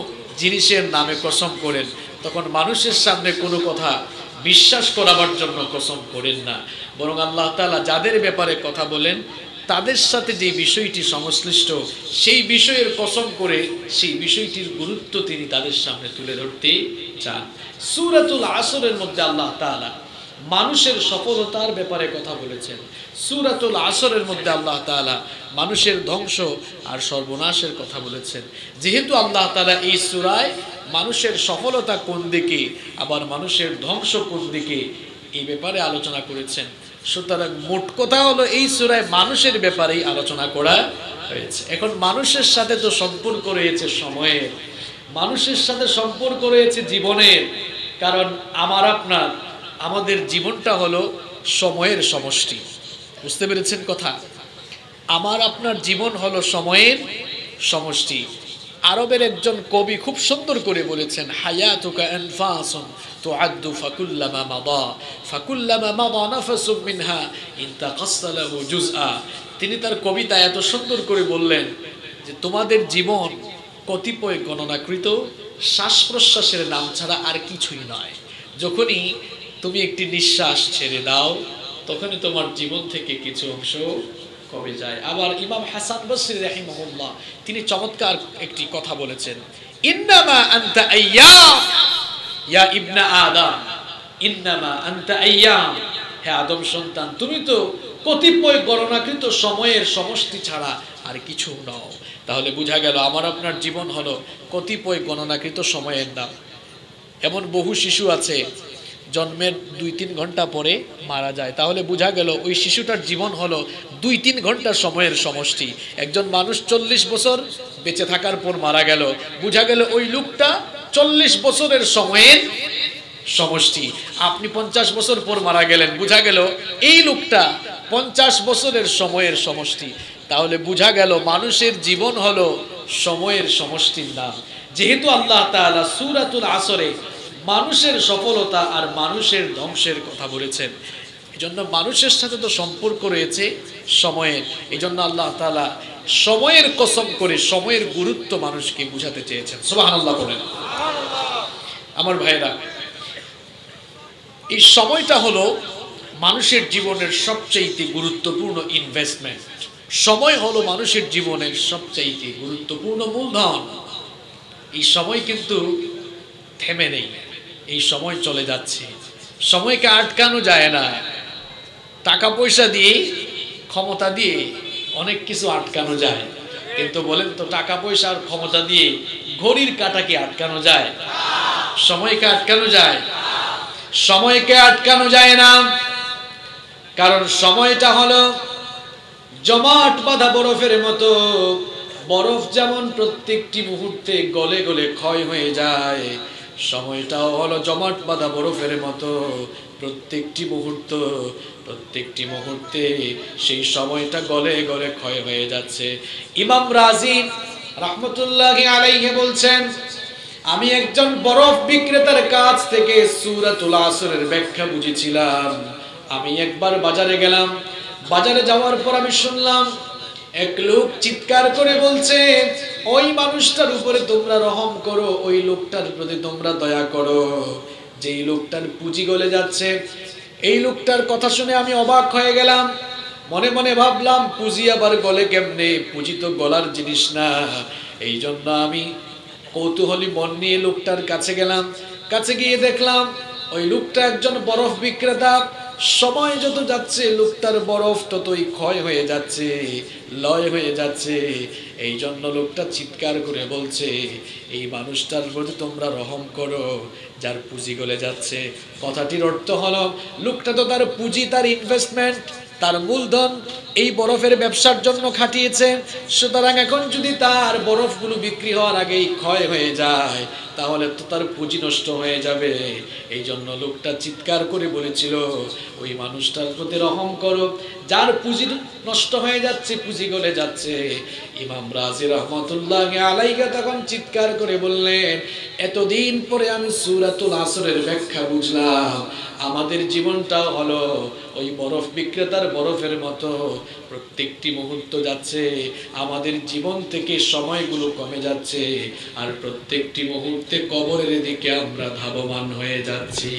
জিনিসের নামে কসম করেন, তখন মানুষের সামনে কোনো কথা বিশ্বাস করাবার জন্য কসম করেন না, বরং আল্লাহ তাআলা যাদের ব্যাপারে কথা বলেন তাদের সাথে যে বিষয়টি সংশ্লিষ্ট, সেই বিষয়ের কসম করে সেই বিষয়টির গুরুত্ব তিনি তাদের সামনে তুলে ধরতে চান। সূরাতুল আসরের মধ্যে আল্লাহ তাআলা মানুষের সফলতার ব্যাপারে কথা বলেছেন। সূরাতুল আসরের মধ্যে আল্লাহ তাআলা মানুষের ধ্বংস আর সর্বনাশের কথা বলেছেন। যেহেতু আল্লাহ তাআলা এই সূরায় মানুষের সফলতা কোন দিকে আবার মানুষের ধ্বংস কোন দিকে এই ব্যাপারে আলোচনা করেছেন, সুতরাং মোট কথা হলো এই সূরায় মানুষের ব্যাপারেই আলোচনা করা হয়েছে। এখন মানুষের সাথে তো সম্পর্ক রয়েছে সময়ের, মানুষের সাথে সম্পর্ক রয়েছে জীবনের, কারণ আমাদের জীবনটা হলো সময়ের সমষ্টি। বুঝতে পেরেছেন কথা? আমার আপনার জীবন হলো সময়ের সমষ্টি। আরবের একজন কবি খুব সুন্দর করে বলেছেন, হায়াতুকা আনফাসুন তুআদ্দু ফাকুল্লামা মাদা নাফাসুম মিনহা ইনতাকাসসালাহু জুজআ। তিনি তার কবিতা এত সুন্দর করে বললেন যে তোমাদের জীবন কতিপয় গণনাকৃত শ্বাস প্রশ্বাসের নাম ছাড়া আর কিছুই নয়। যখনই তুমি একটি নিঃশ্বাস ছেড়ে দাও, তখনই তোমার জীবন থেকে কিছু অংশ কমে যায়। আবার ইমাম হাসান বসরি রাহিমাহুল্লাহ তিনি চমৎকার একটি কথা বলেছেন, ইন্নামা আনতা আইয়াম ইয়া ইবনা আদম, ইন্নামা আনতা আইয়াম, হে আদম সন্তান, তুমি তো কতিপয় গণনাকৃত সময়ের সমষ্টি ছাড়া আর কিছু নও। তাহলে বোঝা গেল আমার আপনার জীবন হলো কতিপয় গণনাকৃত সময়ের নাম। এমন বহু শিশু আছে জন্মের 2-3 ঘন্টা পরে মারা যায়, তাহলে বোঝা গেল ওই শিশুটার জীবন হলো 2-3 ঘন্টা সময়ের সমষ্টি। একজন মানুষ 40 বছর বেঁচে থাকার পর মারা গেল, বোঝা গেল ওই লোকটা 40 বছরের সময়ের সমষ্টি। আপনি 50 বছর পর মারা গেলেন, বোঝা গেল এই লোকটা 50 বছরের সময়ের সমষ্টি। তাহলে বোঝা গেল মানুষের জীবন হলো সময়ের সমষ্টির নাম। যেহেতু আল্লাহ তাআলা সূরাতুল আসরে মানুষের সফলতা আর মানুষের ধ্বংসের কথা বলেছেন, এজন্য মানুষের সাথে তো সম্পর্ক রয়েছে সময়ের। এজন্য আল্লাহ তাআলা সময়ের কসম করে সময়ের গুরুত্ব মানুষকে বুঝাতে চেয়েছেন। সুবহানাল্লাহ বলেন। আমার ভাইরা, এই সময়টা হলো মানুষের জীবনের সবচেয়ে গুরুত্বপূর্ণ ইনভেস্টমেন্ট। সময় হলো মানুষের জীবনের সবচেয়ে গুরুত্বপূর্ণ মূলধন। এই সময় কিন্তু থেমে নেই, এই সময় চলে যাচ্ছে, সময়কে আটকানো যায় না। টাকা পয়সা দিয়ে, ক্ষমতা দিয়ে অনেক কিছু আটকানো যায়, কিন্তু বলেন তো টাকা পয়সা আর ক্ষমতা দিয়ে ঘড়ির কাঁটাকে আটকানো যায়? সময়কে আটকানো যায়? সময়কে আটকানো যায় না, কারণ সময়টা হলো জমাট বাঁধা বরফের মতো। বরফ যেমন প্রত্যেকটি মুহূর্তে গলে গলে ক্ষয় হয়ে যায়, সময়টাও হলো জমাট বাঁধা বরফের মতো। প্রত্যেকটি মুহূর্তে সেই সময়টা গলে গলে ক্ষয় হয়ে যাচ্ছে। ইমাম রাজি রাহমাতুল্লাহি আলাইহি বলছেন, আমি একজন বরফ বিক্রেতার কাছ থেকে সূরাতুল আসরের ব্যাখ্যা বুঝেছিলাম। আমি একবার বাজারে গেলাম, বাজারে যাওয়ার পর আমি শুনলাম এক লোক চিৎকার করে বলছে, ওই মানুষটার উপরে তোমরা রহম করো, ওই লোকটার প্রতি তোমরা দয়া করো, যেই লোকটার পুঁজি গলে যাচ্ছে। এই লোকটার কথা শুনে আমি অবাক হয়ে গেলাম, মনে মনে ভাবলাম পুঁজি আবার গলে কেমনে? পুঁজি তো গলার জিনিস না। এই জন্য আমি কৌতূহলী মন নিয়ে লোকটার কাছে গেলাম। কাছে গিয়ে দেখলাম ওই লোকটা একজন বরফ বিক্রেতা। সময় যত যাচ্ছে লোকটার বরফ ততই ক্ষয় হয়ে যাচ্ছে, লয় হয়ে যাচ্ছে। এই জন্য লোকটা চিৎকার করে বলছে, এই মানুষটার প্রতি তোমরা রহম করো, যার পুঁজি গলে যাচ্ছে। কথাটির অর্থ হলো লোকটা তো তার পুঁজি, তার ইনভেস্টমেন্ট, তার মূলধন এই বরফের ব্যবসার জন্য খাটিয়েছে। সুতরাং এখন যদি তার বরফগুলো বিক্রি হওয়ার আগেই ক্ষয় হয়ে যায়, তাহলে তো তার পুঁজি নষ্ট হয়ে যাবে। এই জন্য লোকটা চিৎকার করে বলেছিল, ওই মানুষটার প্রতি রহম করো, যার পুঁজি নষ্ট হয়ে যাচ্ছে, পুঁজি গলে যাচ্ছে। ইমাম রাজি রহমাতুল্লাহি আলাইহি তখন চিৎকার করে বললেন, এতদিন পরে আমি সূরাতুল আসরের ব্যাখ্যা বুঝলাম। আমাদের জীবনটাও হলো ওই বরফ বিক্রেতার বরফের মতো, প্রত্যেকটি মুহূর্ত যাচ্ছে, আমাদের জীবন থেকে সময়গুলো কমে যাচ্ছে, আর প্রত্যেকটি মুহূর্তে কবরের দিকে আমরা ধাবমান হয়ে যাচ্ছি।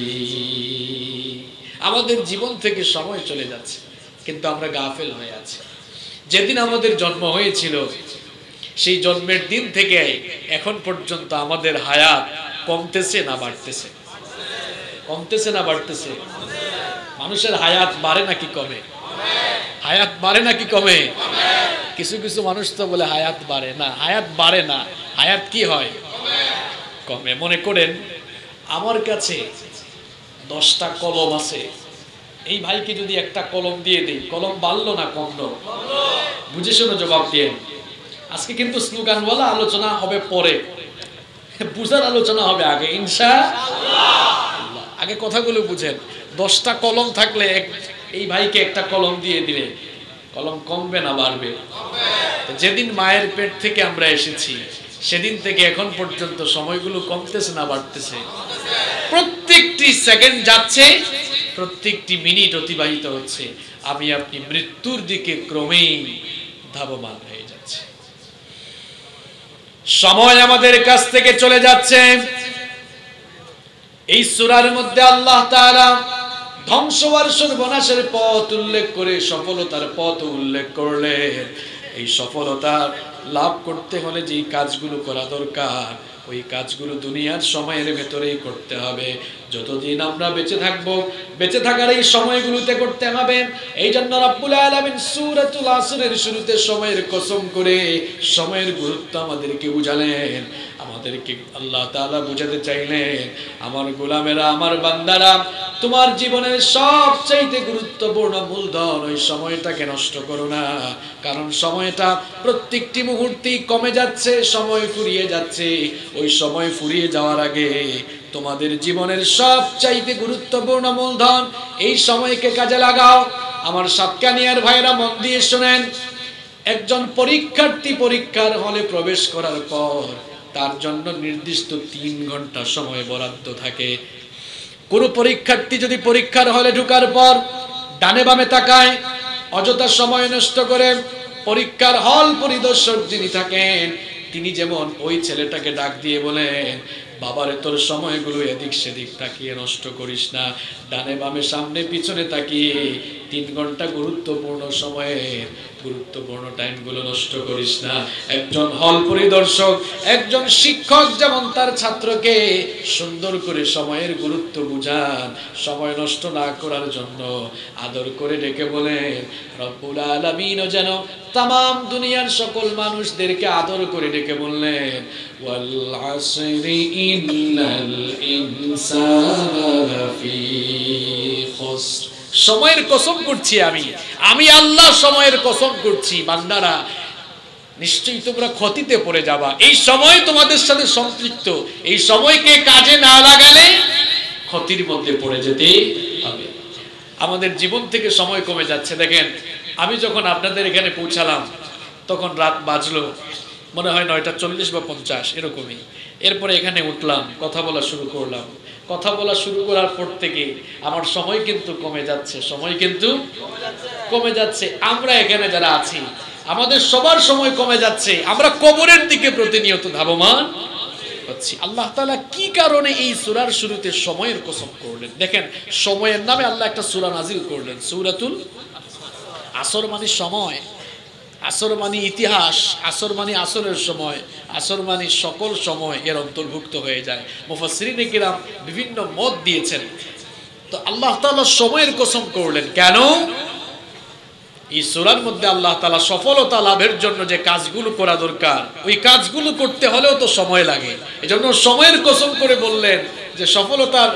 আমাদের জীবন থেকে সময় চলে যাচ্ছে, কিন্তু আমরা গাফেল হয়ে আছি। যেদিন আমাদের জন্ম হয়েছিল সেই জন্মের দিন থেকে এখন পর্যন্ত আমাদের হায়াত কমতেছে না বাড়তেছে? কমতেছে না বাড়তেছে? মানুষের হায়াত বাড়ে নাকি কমে? হায়াত বাড়ে নাকি কমে? কিছু কিছু মানুষ তো বলে হায়াত বাড়ে না, হায়াত বাড়ে না, হায়াত কি হয়? কমে। মনে করেন আমার কাছে 10টা কলম আছে, এই ভাইকে যদি একটা কলম দিয়ে দেই, কলম বাড়লো না কমলো? বুঝে শুনে জবাব দিয়ে। আজকে কিন্তু স্লোগানওয়ালা আলোচনা হবে পরে, বুঝার আলোচনা হবে আগে ইনশাআল্লাহ। আগে কথাগুলো বুঝেন। 10টা কলম থাকলে এই ভাইকে একটা কলম দিয়ে দিলে কলম কমবে না বাড়বে? যেদিন মায়ের পেট থেকে আমরা এসেছি সেদিন থেকে এখন পর্যন্ত সময়গুলো কমতেছে না বাড়তেছে? প্রত্যেকটি সেকেন্ড যাচ্ছে, প্রত্যেকটি মিনিট অতিবাহিত হচ্ছে, আমি আপনি মৃত্যুর দিকে ক্রমেই ধাবমান হয়ে যাচ্ছে। সময় আমাদের কাছ থেকে চলে যাচ্ছে। এই সূরার মধ্যে আল্লাহ তাআলা ধ্বংস আর সর্বনাশের পথ উল্লেখ করে সফলতার পথ উল্লেখ করলেন। এই সফলতা লাভ করতে হলে যেই কাজগুলো করা দরকার ওই কাজগুলো দুনিয়ার সময়ের ভেতরেই করতে হবে। যতদিন আমরা বেঁচে থাকবো, বেঁচে থাকার এই সময়গুলোতে করতে হবে। এই জন্য রব্বুল আলামিন সূরাতুল আসরের শুরুতে সময়ের কসম করে সময়ের গুরুত্ব আমাদেরকে বুঝালেন। আমাদেরকে আল্লাহ তাআলা বুঝাতে চাইলেন, আমার গোলামেরা, আমার বান্দারা, তোমার জীবনের সবচাইতে গুরুত্বপূর্ণ মূলধন ওই সময়টাকে নষ্ট করো না। কারণ সময়টা প্রত্যেকটি মুহূর্তেই কমে যাচ্ছে, সময় ফুরিয়ে যাচ্ছে। ওই সময় ফুরিয়ে যাওয়ার আগে তোমাদের জীবনের সবচাইতে গুরুত্বপূর্ণ মূলধন এই সময়কে কাজে লাগাও। আমার সাতকানিয়ার ভাইরা মন দিয়ে শোনেন, একজন পরীক্ষার্থী পরীক্ষার হলে প্রবেশ করার পর তার জন্য নির্দিষ্ট 3 ঘন্টা সময় বরাদ্দ থাকে। কোন পরীক্ষার্থী যদি পরীক্ষার হলে ঢোকার পর ডানে বামে তাকায়, অযথা সময় নষ্ট করে, পরীক্ষার হল পরিদর্শক যিনি থাকেন তিনি যেমন ওই ছেলেটাকে ডাক দিয়ে বলেন, বাবারে তোর সময়গুলো এদিক সেদিক তাকিয়ে নষ্ট করিস না, ডানে বামে সামনে পিছনে তাকিয়ে 3 ঘন্টা গুরুত্বপূর্ণ সময়ের গুরুত্বপূর্ণ টাইমগুলো নষ্ট করিস না। একজন হল পরিদর্শক, একজন শিক্ষক যেমন তার ছাত্রকে সুন্দর করে সময়ের গুরুত্ব বুঝান, সময় নষ্ট না করার জন্য আদর করে ডেকে বলেন, রব্বুল আলামিনও যেন তামাম দুনিয়ার সকল মানুষদেরকে আদর করে ডেকে বললেন, ওয়াল আসরি ইন্নাল ইনসানা লাফি খুসর। সময়ের কসম করছি আমি আল্লাহ সময়ের কসম করছি, বান্দারা নিশ্চয়ই তোমরা ক্ষতিতে পড়ে যাবা। এই সময় তোমাদের সাথে সম্পৃক্ত, এই সময়কে কাজে না লাগালে ক্ষতির মধ্যে পড়ে যেতে হবে। আমাদের জীবন থেকে সময় কমে যাচ্ছে। দেখেন, আমি যখন আপনাদের এখানে পৌঁছালাম তখন রাত বাজলো মনে হয় 9:40 বা 50 এরকমই। এরপরে এখানে উঠলাম, কথা বলা শুরু করলাম। কথা বলা শুরু করার পর থেকে আমার সময় কিন্তু কমে যাচ্ছে, সময় কিন্তু কমে যাচ্ছে। আমরা এখানে যারা আছি আমাদের সবার সময় কমে যাচ্ছে, আমরা কবরের দিকে প্রতিনিয়ত ধাবমান হচ্ছি। আল্লাহ তাআলা কি কারণে এই সূরার শুরুতে সময়ের কসম করলেন? দেখেন, সময়ের নামে আল্লাহ একটা সূরা নাজিল করলেন, সূরাতুল আসর। মানে সময়, আসর মানে ইতিহাস, আসর মানে আসরের সময়, আসর মানে সকল সময় এর অন্তর্ভুক্ত হয়ে যায়। মুফাসসিরিনে কিরাম বিভিন্ন মত দিয়েছেন। তো আল্লাহ তাআলা সময়ের কসম করলেন কেন? এই সূরার মধ্যে আল্লাহ তাআলা সফলতা লাভের জন্য যে কাজগুলো করা দরকার ওই কাজগুলো করতে হলেও তো সময় লাগে। এজন্য সময়ের কসম করে বললেন যে সফলতার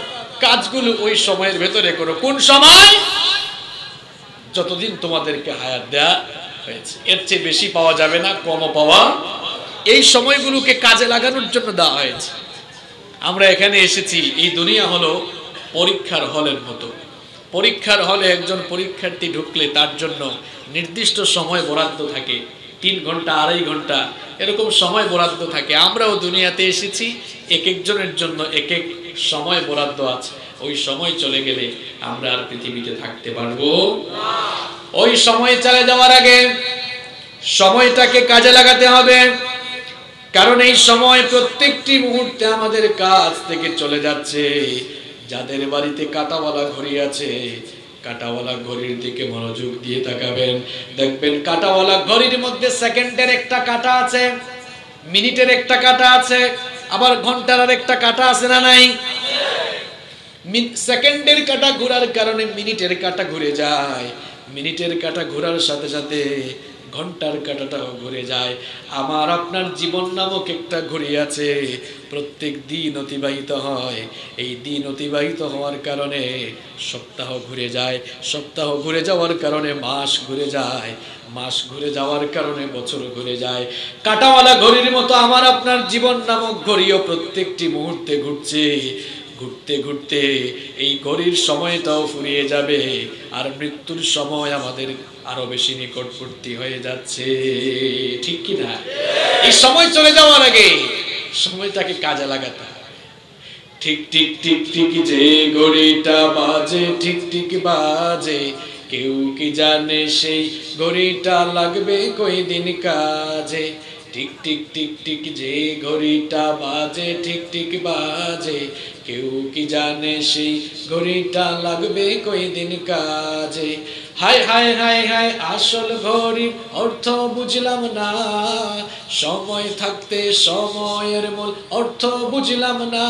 কাজগুলো ওই সময়ের ভেতরে করো। কোন সময়? যতদিন তোমাদেরকে হায়াত দেয়া হয়েছে, এর চেয়ে বেশি পাওয়া যাবে না, কমও পাওয়া। এই সময়গুলোকে কাজে লাগানোর জন্য দেওয়া হয়েছে। আমরা এখানে এসেছি, এই দুনিয়া হলো পরীক্ষার হলের মতো। পরীক্ষার হলে একজন পরীক্ষার্থী ঢুকলে তার জন্য নির্দিষ্ট সময় বরাদ্দ থাকে, 3 ঘন্টা 2.5 ঘন্টা এরকম সময় বরাদ্দ থাকে। আমরাও দুনিয়াতে এসেছি, এক একজনের জন্য এক এক সময় বরাদ্দ আছে। ওই সময় চলে গেলে আমরা আর পৃথিবীতে থাকতে পারবো না। ওই সময় চলে যাওয়ার আগে সময়টাকে কাজে লাগাতে হবে, কারণ এই সময় প্রত্যেকটি মুহূর্তে আমাদের কাছ থেকে চলে যাচ্ছে। যাদের বাড়িতে কাঁটাওয়ালা ঘড়ি আছে, কাঁটাওয়ালা ঘড়ির দিকে মনোযোগ দিয়ে তাকাবেন, দেখবেন কাঁটাওয়ালা ঘড়ির মধ্যে সেকেন্ডের একটা কাঁটা আছে, মিনিটের একটা কাঁটা আছে, আবার ঘন্টার আর একটা কাঁটা আছে না নাই? সেকেন্ডের কাঁটা ঘোরার কারণে মিনিটের কাঁটা ঘুরে যায়, মিনিটের কাঁটা ঘোরার সাথে সাথে ঘন্টার কাঁটাটাও ঘুরে যায়। আমার আপনার জীবন নামক একটা ঘড়ি আছে, প্রত্যেক দিন অতিবাহিত হয়। এই দিন অতিবাহিত হওয়ার কারণে সপ্তাহ ঘুরে যায়, সপ্তাহ ঘুরে যাওয়ার কারণে মাস ঘুরে যায়, মাস ঘুরে যাওয়ার কারণে বছর ঘুরে যায়। কাঁটাওয়ালা ঘড়ির মতো আমার আপনার জীবন নামক ঘড়িও প্রত্যেকটি মুহূর্তে ঘুরছে। ঘুরতে ঘুরতে এই ঘড়ির সময়টাও ফুরিয়ে যাবে, আর মৃত্যুর সময় আমাদের আরো বেশি নিকটবর্তী হয়ে যাচ্ছে, ঠিক কি না? এই সময় চলে যাওয়ার আগে সময়টাকে কাজে লাগাতে হবে। ঠিক ঠিক ঠিক ঠিক যে ঘড়িটা বাজে, ঠিক ঠিক বাজে, কেউ কি জানে সেই ঘড়িটা লাগবে কয়দিন কাজে? টিক টিক টিক টিক যে ঘড়িটা বাজে ঠিক ঠিক বাজে, কেউ কি জানে সেই ঘড়িটা লাগবে কয়দিন কাজে। হায় হায় হায় হায় আসল ঘড়ির অর্থ বুঝলাম না, সময় থাকতে সময়ের মূল অর্থ বুঝলাম না।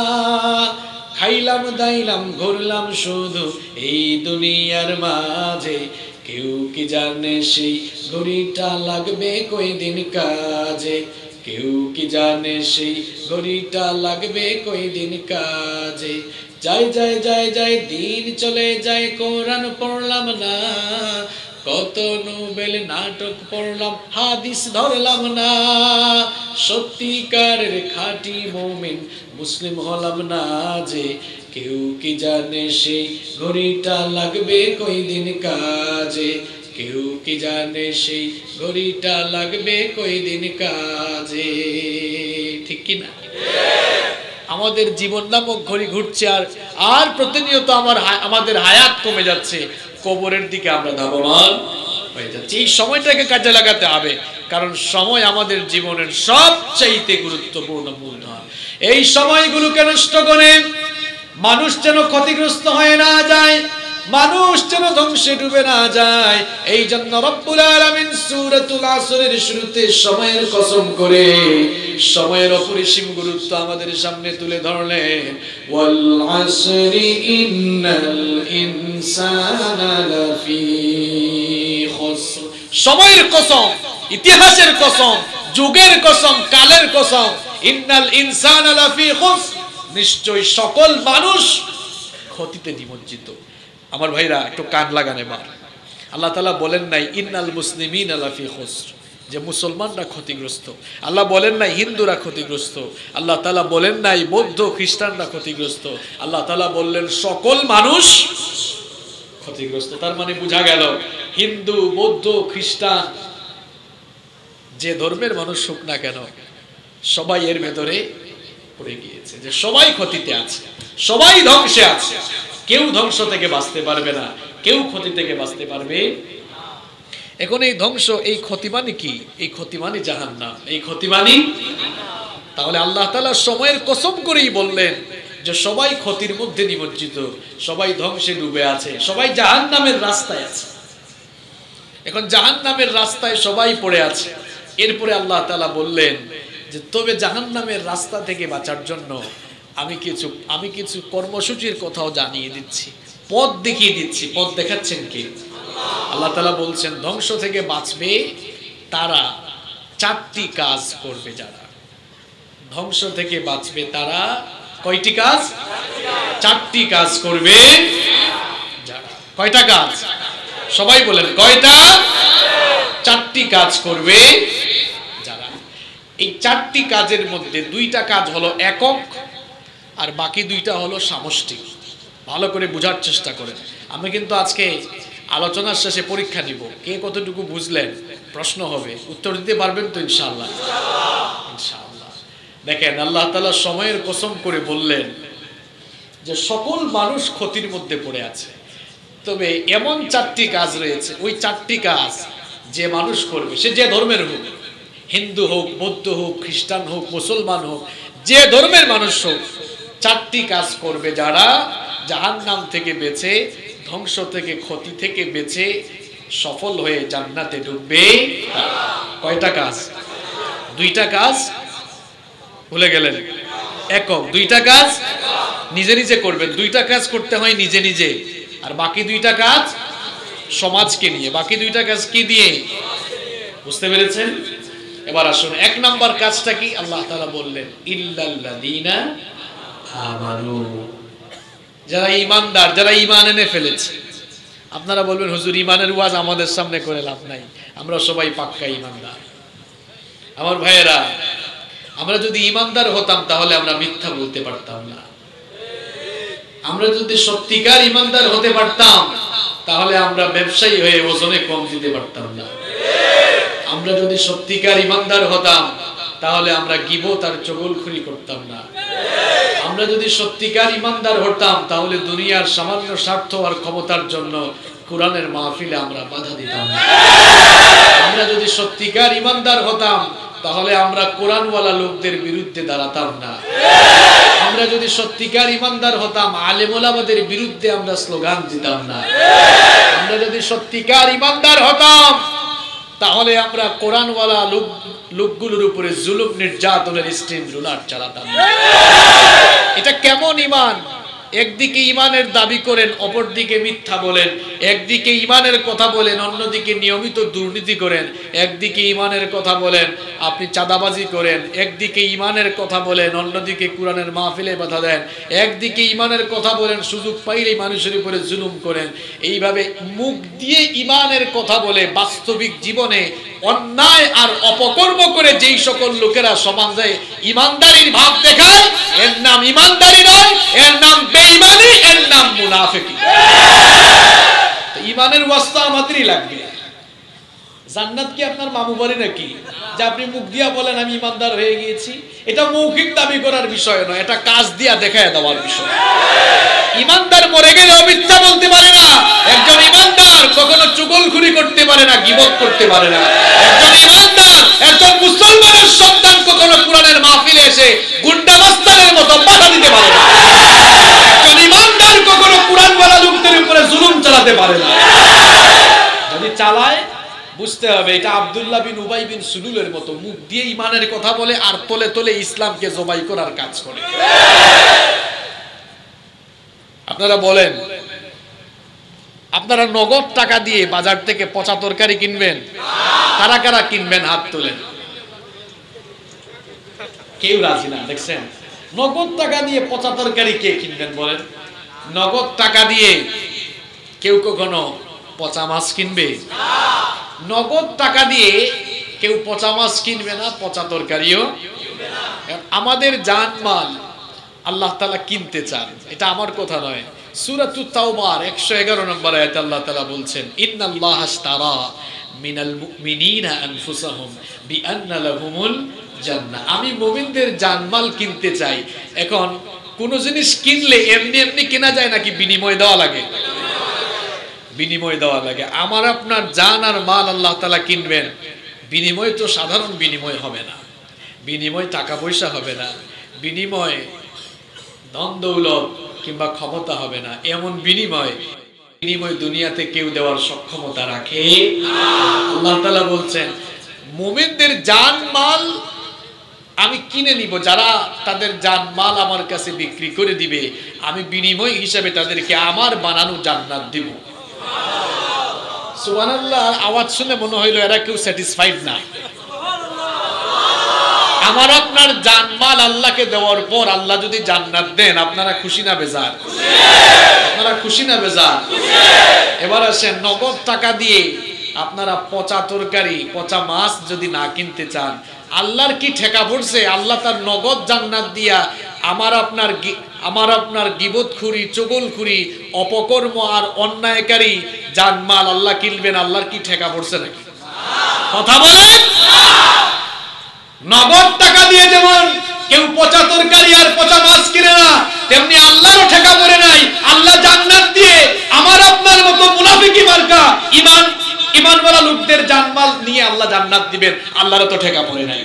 খাইলাম দাইলাম ঘুরলাম শুধু এই দুনিয়ার মাঝে, কেউ কি জানে সেই ঘড়িটা লাগবে কয়দিন কাজে, কেউ কি জানে সেই ঘড়িটা লাগবে কয়দিন কাজে। যাই যাই যাই যাই দিন চলে যায় কোরআন পড়লাম না, কত নোবেল নাটক পড়লাম হাদিস ধরলাম না, সত্যিকারের খাঁটি মুমিন মুসলিম হলাম না যে, কেউ কি জানে সেই ঘড়িটা লাগবে কয়দিন কাজে, কেউ কি জানে সেই ঘড়িটা লাগবে কয়দিন কাজে। ঠিক কি না? আমাদের জীবন নামক ঘড়ি ঘুরছে আর আর প্রতিনিয়ত আমাদের হায়াত কমে যাচ্ছে, কবরের দিকে আমরা ধাবমান হয়ে যাচ্ছি। এই সময়টাকে কাজে লাগাতে হবে, কারণ সময় আমাদের জীবনের সবচাইতে গুরুত্বপূর্ণ মূলধন। এই সময়গুলোকে নষ্ট করে মানুষ যেন ক্ষতিগ্রস্ত হয়ে না যায়, মানুষ যেন ধ্বংসে ডুবে না যায়। এই জন্য রব্বুল আলামিন সূরাতুল আসরের শুরুতে সময়ের কসম করে সময়ের অপরিসীম গুরুত্ব আমাদের সামনে তুলে ধরলেন। ওয়াল আসরি ইন্নাল ইনসানা লাফি খুসর। সময়ের কসম, ইতিহাসের কসম, যুগের কসম, কালের কসম। ইন্নাল ইনসানা লাফি খুসর, নিশ্চয়ই সকল মানুষ ক্ষতিতে নিমজ্জিত। আমার ভাইরা একটু কান লাগান এবার। আল্লাহ তাআলা বলেন নাই ইন্নাল মুসলিমিনা লাফি খুসর, যে মুসলমানরা ক্ষতিগ্রস্ত। আল্লাহ বলেন নাই হিন্দুরা ক্ষতিগ্রস্ত। আল্লাহ তাআলা বলেন নাই বৌদ্ধ খ্রিস্টানরা ক্ষতিগ্রস্ত। আল্লাহ তাআলা বললেন সকল মানুষ ক্ষতিগ্রস্ত। তার মানে বোঝা গেল হিন্দু বৌদ্ধ খ্রিস্টান যে ধর্মের মানুষ হোক না কেন, সবাই এর ভেতরে পড়ে গিয়েছে, যে সবাই ক্ষতিতে আছে, সবাই ধ্বংসে আছে। কেউ ধ্বংস থেকে বাঁচতে পারবে না, কেউ ক্ষতি থেকে বাঁচতে পারবে। এখন এই ধ্বংস, এই ক্ষতি মানে কি? এই ক্ষতি মানে জাহান্নাম, এই ক্ষতি মানে। তাহলে আল্লাহ তাআলা সময়ের কসম করেই বললেন যে সবাই ক্ষতির মধ্যে নিমজ্জিত, সবাই ধ্বংসে ডুবে আছে, সবাই জাহান্নামের রাস্তায় আছে। এখন জাহান্নামের রাস্তায় সবাই পড়ে আছে। এরপরে আল্লাহ তাআলা বললেন যে তবে জাহান্নামের রাস্তা থেকে বাঁচার জন্য আমি কিছু কর্মসূচির কথাও জানিয়ে দিচ্ছি, পথ দেখিয়ে দিচ্ছি। পথ দেখাচ্ছেন কে? আল্লাহ তাআলা বলছেন ধ্বংস থেকে বাঁচবে তারা চারটি কাজ করবে। যারা ধ্বংস থেকে বাঁচবে তারা কয়টি কাজ? চারটি কাজ করবে যারা। কয়টা কাজ? সবাই বলেন কয়টা? চারটি কাজ করবে যারা। এই চারটি কাজের মধ্যে দুইটা কাজ হলো একক, আর বাকি দুইটা হলো সামষ্টিক। ভালো করে বোঝার চেষ্টা করেন। আমি কিন্তু আজকে আলোচনার শেষে পরীক্ষা নিব, কে কতটুকু বুঝলেন। প্রশ্ন হবে, উত্তর দিতে পারবেন তো ইনশাআল্লাহ? ইনশাআল্লাহ। দেখেন আল্লাহ তাআলা সময়ের কসম করে বললেন যে সকল মানুষ ক্ষতির মধ্যে পড়ে আছে, তবে এমন চারটি কাজ রয়েছে, ওই চারটি কাজ যে মানুষ করবে, সে যে ধর্মের হোক, হিন্দু হোক, বৌদ্ধ হোক, খ্রিস্টান হোক, মুসলমান হোক, যে ধর্মের মানুষ হোক, চারটি কাজ করবে যারা জাহান্নাম থেকে বেঁচে, ধ্বংস থেকে, ক্ষতি থেকে বেঁচে সফল হয়ে জান্নাতে ঢুকবে। কয়টা কাজ? দুইটা কাজ ভুলে গেলেন। একক। দুইটা কাজ নিজে নিজে করবেন। দুইটা কাজ করতে হয় নিজে নিজে, আর বাকি দুইটা কাজ সমাজকে নিয়ে। বাকি দুইটা কাজ কি দিয়ে? বুঝতে পেরেছেন? এবার আসুন, এক নাম্বার কাজটা কি? আল্লাহ তাআলা বললেন ইল্লাল্লাযীনা আমানু, যারা ঈমানদার, যারা ঈমান এনে ফেলেছে। আপনারা বলবেন হুজুর ঈমানের ওয়াজ আমাদের সামনে করে লাভ নাই, আমরা সবাই পাক্কা ঈমানদার। আমার ভাইয়েরা, আমরা যদি ঈমানদার হতাম তাহলে আমরা মিথ্যা বলতে পারতাম না। আমরা যদি সত্যিকার ঈমানদার হতে পারতাম তাহলে আমরা ব্যবসায়ী হয়ে ওজনে কম দিতে পারতাম না। আমরা যদি সত্যিকার ঈমানদার হতাম তাহলে আমরা গীবত আর চগলখড়ি করতাম না। আমরা যদি সত্যিকার ঈমানদার হতাম তাহলে দুনিয়ার সামান্য স্বার্থ আর ক্ষমতার জন্য কোরআনের মাহফিলে আমরা বাধা দিতাম না। আমরা যদি সত্যিকার ঈমানদার হতাম তাহলে আমরা কোরআনওয়ালা লোকদের বিরুদ্ধে দাঁড়াতাম না। আমরা যদি সত্যিকার ইমানদার হতাম, আলেম ওলামাদের বিরুদ্ধে আমরা স্লোগান দিতাম না। আমরা যদি সত্যিকার ইমানদার হতাম, তাহলে আমরা কোরআনওয়ালা লোকগুলোর উপরে জুলুম নির্যাতনের স্টিম রুলার চালাতাম না। এটা কেমন ইমান? একদিকে ইমানের দাবি করেন, অপরদিকে মিথ্যা বলেন। একদিকে ইমানের কথা বলেন, অন্যদিকে নিয়মিত দুর্নীতি করেন। একদিকে ইমানের কথা বলেন, আপনি চাঁদাবাজি করেন। একদিকে ইমানের কথা বলেন, অন্যদিকে কোরআনের মাহফিলে বাধা দেন। একদিকে ইমানের কথা বলেন, সুযোগ পাইলেই মানুষের উপরে জুলুম করেন। এইভাবে মুখ দিয়ে ইমানের কথা বলে বাস্তবিক জীবনে অন্যায় আর অপকর্ম করে যেই সকল লোকেরা সমাজে ইমানদারির ভাব দেখায়, এর নাম ইমানদারি নয়, এর নাম বেঈমানি, এর নাম মুনাফিকি। ইমানের ওয়াস্তা আমাদেরই লাগবে। জান্নাত কি আপনার মামু বাড়ি নাকি যে আপনি মুখ দিয়া বলেন আমি ইমানদার হয়ে গিয়েছি? এটা মৌখিক দাবি করার বিষয় নয়, এটা কাজ দিয়া দেখায় দেওয়ার বিষয়। ইমানদার মরে গেলে মিথ্যা বলতে পারে না। একজন ইমানদার কখনো চুগলখুরি করতে পারে না, গীবত করতে পারে না। একজন ইমানদার, একজন মুসলমানের সন্তান কখনো কোরআনের মাহফিলে এসে গুন্ডা মাস্তানের মতো বাধা দিতে পারে না। একজন ইমানদার কখনো কোরআনওয়ালা লোকদের উপরে জুলুম চালাতে পারে না। যদি চালায়, বুঝতে হবে এটা আব্দুল্লাহ বিন উবাই বিন সুলুলের মতো মুখ দিয়ে ইমানের কথা বলে আর তলে তলে ইসলামকে জবাই করার কাজ করে। আপনারা বলেন, আপনারা নগদ টাকা দিয়ে বাজার থেকে পচা তরকারি কিনবেন? কারা কারা কিনবেন হাত তোলেন। কেউ রাজি না, দেখছেন? নগদ টাকা দিয়ে পচা তরকারি কে কিনবেন বলেন? নগদ টাকা দিয়ে কেউ কখনো পচা মাছ কিনবে? নগদ টাকা দিয়ে কেউ পচা মাছ কিনবে না, পচা তরকারিও। আমাদের জানমাল আল্লাহ তাআলা কিনতে চান, এটা আমার কথা নয়। সূরাতুত তাওবার 111 নম্বর আয়াতে আল্লাহ তাআলা বলছেন, ইন্নাল্লাহা আশতারা মিনাল মুমিনিনা আনফুসাহুম বিআন্না লাহুমুল জান্নাহ। আমি মুমিনদের জানমাল কিনতে চাই। এখন কোন জিনিস কিনলে এমনি এমনি কেনা যায় নাকি বিনিময় দেওয়া লাগে? বিনিময় দেওয়া লাগে। আমার আপনার জান আর মাল আল্লাহ তাআলা কিনবেন, বিনিময় তো সাধারণ বিনিময় হবে না, বিনিময় টাকা পয়সা হবে না, বিনিময় ধন দৌলত কিংবা ক্ষমতা হবে না। এমন বিনিময় দুনিয়াতে কেউ দেওয়ার সক্ষমতা রাখে আল্লাহ তাআলা বলছেন, মুমিনদের জান মাল আমি কিনে নিব। যারা তাদের জান মাল আমার কাছে বিক্রি করে দিবে, আমি বিনিময় হিসাবে তাদেরকে আমার বানানো জান্নাত দিব। সুবহানাল্লাহ। আওয়াজ শুনে মনে হইলো এরা কেউ স্যাটিসফাইড না। আমার আপনার জানমাল আল্লাহকে দেওয়ার পর আল্লাহ যদি জান্নাত দেন, আপনারা খুশি না বেজার? আপনারা খুশি না বেজার? এবার আসেন, নগদ টাকা দিয়ে আপনারা পচা তরকারি, পচা মাছ যদি না কিনতে চান, আল্লাহর কি ঠেকা পড়ছে? আল্লাহ তার নগদ জান্নাত দিয়া আমার আপনার গীবতখুরি, চগলখুরি, অপকর্ম আর অন্যায়কারী জানমাল আল্লাহ কিনবেন, আল্লাহর কি ঠেকা পড়ছে নাকি? কথা বলেন। নগদ টাকা দিয়ে যেমন কেউ পচা তরকারি আর পচা মাছ কিনে না, তেমনি আল্লাহরও ঠেকা পড়ে নাই। আল্লাহ জান্নাত দিয়ে আমার আপনার মতো মুনাফিকি মার্কা ইমানওয়ালা লোকদের জানমাল নিয়ে আল্লাহ জান্নাত দিবেন, আল্লাহরও তো ঠেকা পড়ে নাই।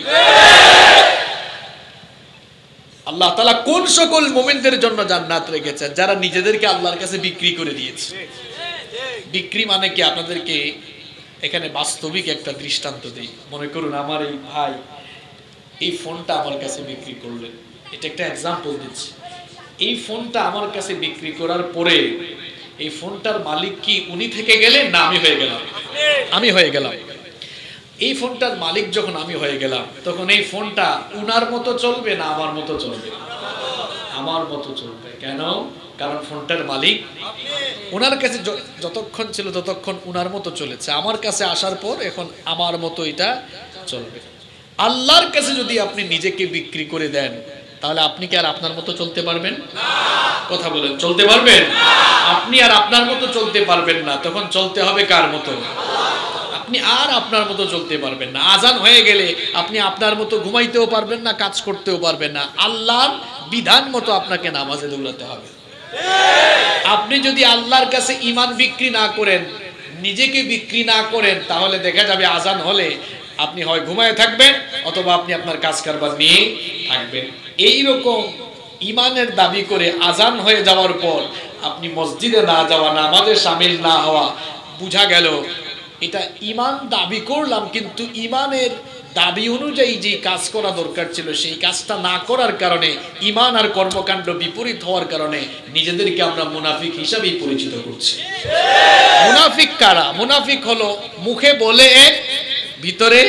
আল্লাহ তাআলা কোন সকল মুমিনদের জন্য জান্নাত রেখেছেন? যারা নিজেদেরকে আল্লাহর কাছে বিক্রি করে দিয়েছে। বিক্রি মানে কি? আপনাদেরকে এখানে বাস্তবিক একটা দৃষ্টান্ত দিই। মনে করুন আমার এই ভাই এই ফোনটা আমার কাছে বিক্রি করলেন, এটা একটা এক্সাম্পল দিচ্ছি। এই ফোনটা আমার কাছে বিক্রি করার পরে এই ফোনটার মালিক কি উনি থেকে গেলেন না আমি হয়ে গেলাম? আমি হয়ে গেলাম। এই ফোনটার মালিক যখন আমি হয়ে গেলাম, তখন এই ফোনটা উনার মতো চলবে না আমার মতো চলবে? আমার মতো চলবে। কেন? কারণ ফোনটার মালিক ওনার কাছে যতক্ষণ ছিল ততক্ষণ উনার মতো চলেছে, আমার কাছে আসার পর এখন আমার মতো এটা চলবে। আল্লাহর কাছে যদি আপনি নিজেকে বিক্রি করে দেন, তাহলে আপনি কি আর আপনার মতো চলতে পারবেন? কথা বলেন, চলতে পারবেন? আপনি আর আপনার মতো চলতে পারবেন না। তখন চলতে হবে কার মতো? আপনি আর আপনার মতো চলতে পারবেন না। আজান হয়ে গেলে আপনি আপনার মতো ঘুমাইতেও পারবেন না, কাজ করতেও পারবেন না। আল্লাহর বিধান মতো আপনাকে নামাজে দৌড়াতে হবে। আপনি যদি আল্লাহর কাছে ঈমান বিক্রি না করেন, নিজেকে বিক্রি না করেন, তাহলে দেখা যাবে আজান হলে আপনি হয় ঘুমায় থাকবেন অথবা আপনি আপনার কাজ কারবার নিয়ে থাকবেন। এইরকম ইমানের দাবি করে আজান হয়ে যাওয়ার পর আপনি মসজিদে না যাওয়া, নামাজে শামিল না হওয়া, বুঝা গেল এটা ইমান দাবি করলাম, কিন্তু ইমানের দাবি অনুযায়ী যে কাজ করা দরকার ছিল সেই কাজটা না করার কারণে, ইমান আর কর্মকাণ্ড বিপরীত হওয়ার কারণে নিজেদেরকে আমরা মুনাফিক হিসাবেই পরিচিত করছি। মুনাফিক কারা? মুনাফিক হলো মুখে বলে এক, ভিতরে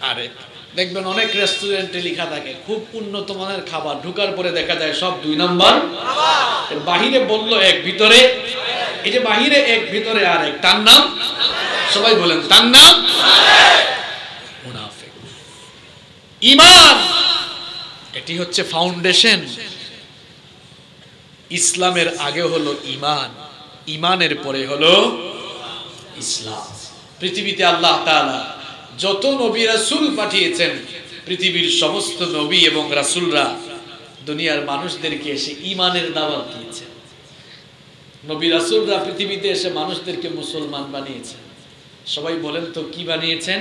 আরেক। দেখবেন অনেক রেস্টুরেন্টে লেখা থাকে খুব উন্নত মানের খাবার, ঢোকার পরে দেখা যায় সব 2 নম্বর খাবার। বাহিরে বললো এক, ভিতরে, এই যে বাহিরে এক ভিতরে আরেক, তার নাম, সবাই বলেন তার নাম মুনাফিক। ঈমান এটি হচ্ছে ফাউন্ডেশন। ইসলামের আগে হলো ঈমান, ঈমানের পরে হলো ইসলাম। পৃথিবীতে আল্লাহ তাআলা যত নবী রাসূল পাঠিয়েছেন, পৃথিবীর সমস্ত নবী এবং রাসূলরা দুনিয়ার মানুষদেরকে এসে ঈমানের দাওয়াত দিয়েছেন। নবী রাসূলরা পৃথিবীতে এসে মানুষদেরকে মুসলমান বানিয়েছেন। সবাই বলেন তো কি বানিয়েছেন?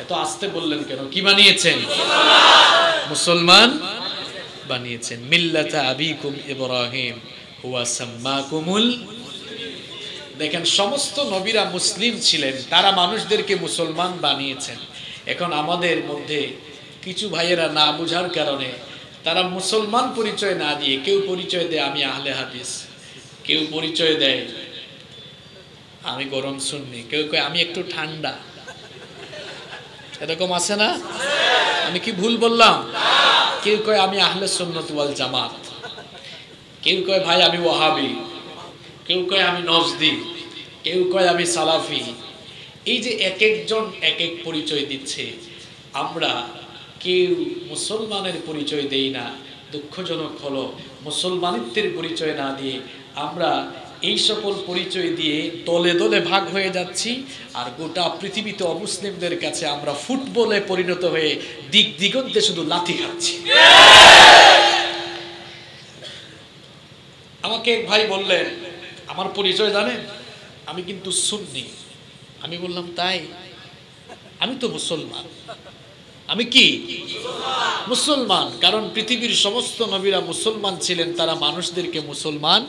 এত আস্তে বললেন কেন? কি বানিয়েছেন? মুসলমান বানিয়েছেন। মিল্লাতা আবিকুম ইব্রাহিম হুয়া সাম্মাকুমুল। দেখেন সমস্ত নবীরা মুসলিম ছিলেন, তারা মানুষদেরকে মুসলমান বানিয়েছেন। এখন আমাদের মধ্যে কিছু ভাইয়েরা না বুঝার কারণে তারা মুসলমান পরিচয় না দিয়ে, কেউ পরিচয় দেয় আমি আহলে হাদিস, কেউ পরিচয় দেয় আমি গরম সুন্নি, কেউ কয় আমি একটু ঠান্ডা। এরকম আছে না? আমি কি ভুল বললাম? কেউ কয় আমি আহলে সুন্নাত ওয়াল জামাত, কেউ কয় ভাই আমি ওয়াহাবি, কেউ কয় আমি নজদি, কেউ কয় আমি সালাফি। এই যে এক একজন এক এক পরিচয় দিচ্ছে, আমরা কেউ মুসলমানের পরিচয় দেই না। দুঃখজনক হলো মুসলমানিত্বের পরিচয় না দিয়ে আমরা এই সকল পরিচয় দিয়ে দলে দলে ভাগ হয়ে যাচ্ছি, আর গোটা পৃথিবীতে অমুসলিমদের কাছে আমরা ফুটবলে পরিণত হয়ে দিক দিগন্তে শুধু লাথি খাচ্ছি। আমাকে এক ভাই বললেন আমার পরিচয় জানেন, আমি কিন্তু সুন্নি। আমি বললাম তাই? আমি তো মুসলমান। আমি কি মুসলমান? কারণ পৃথিবীর সমস্ত নবীরা মুসলমান ছিলেন, তারা মানুষদেরকে মুসলমান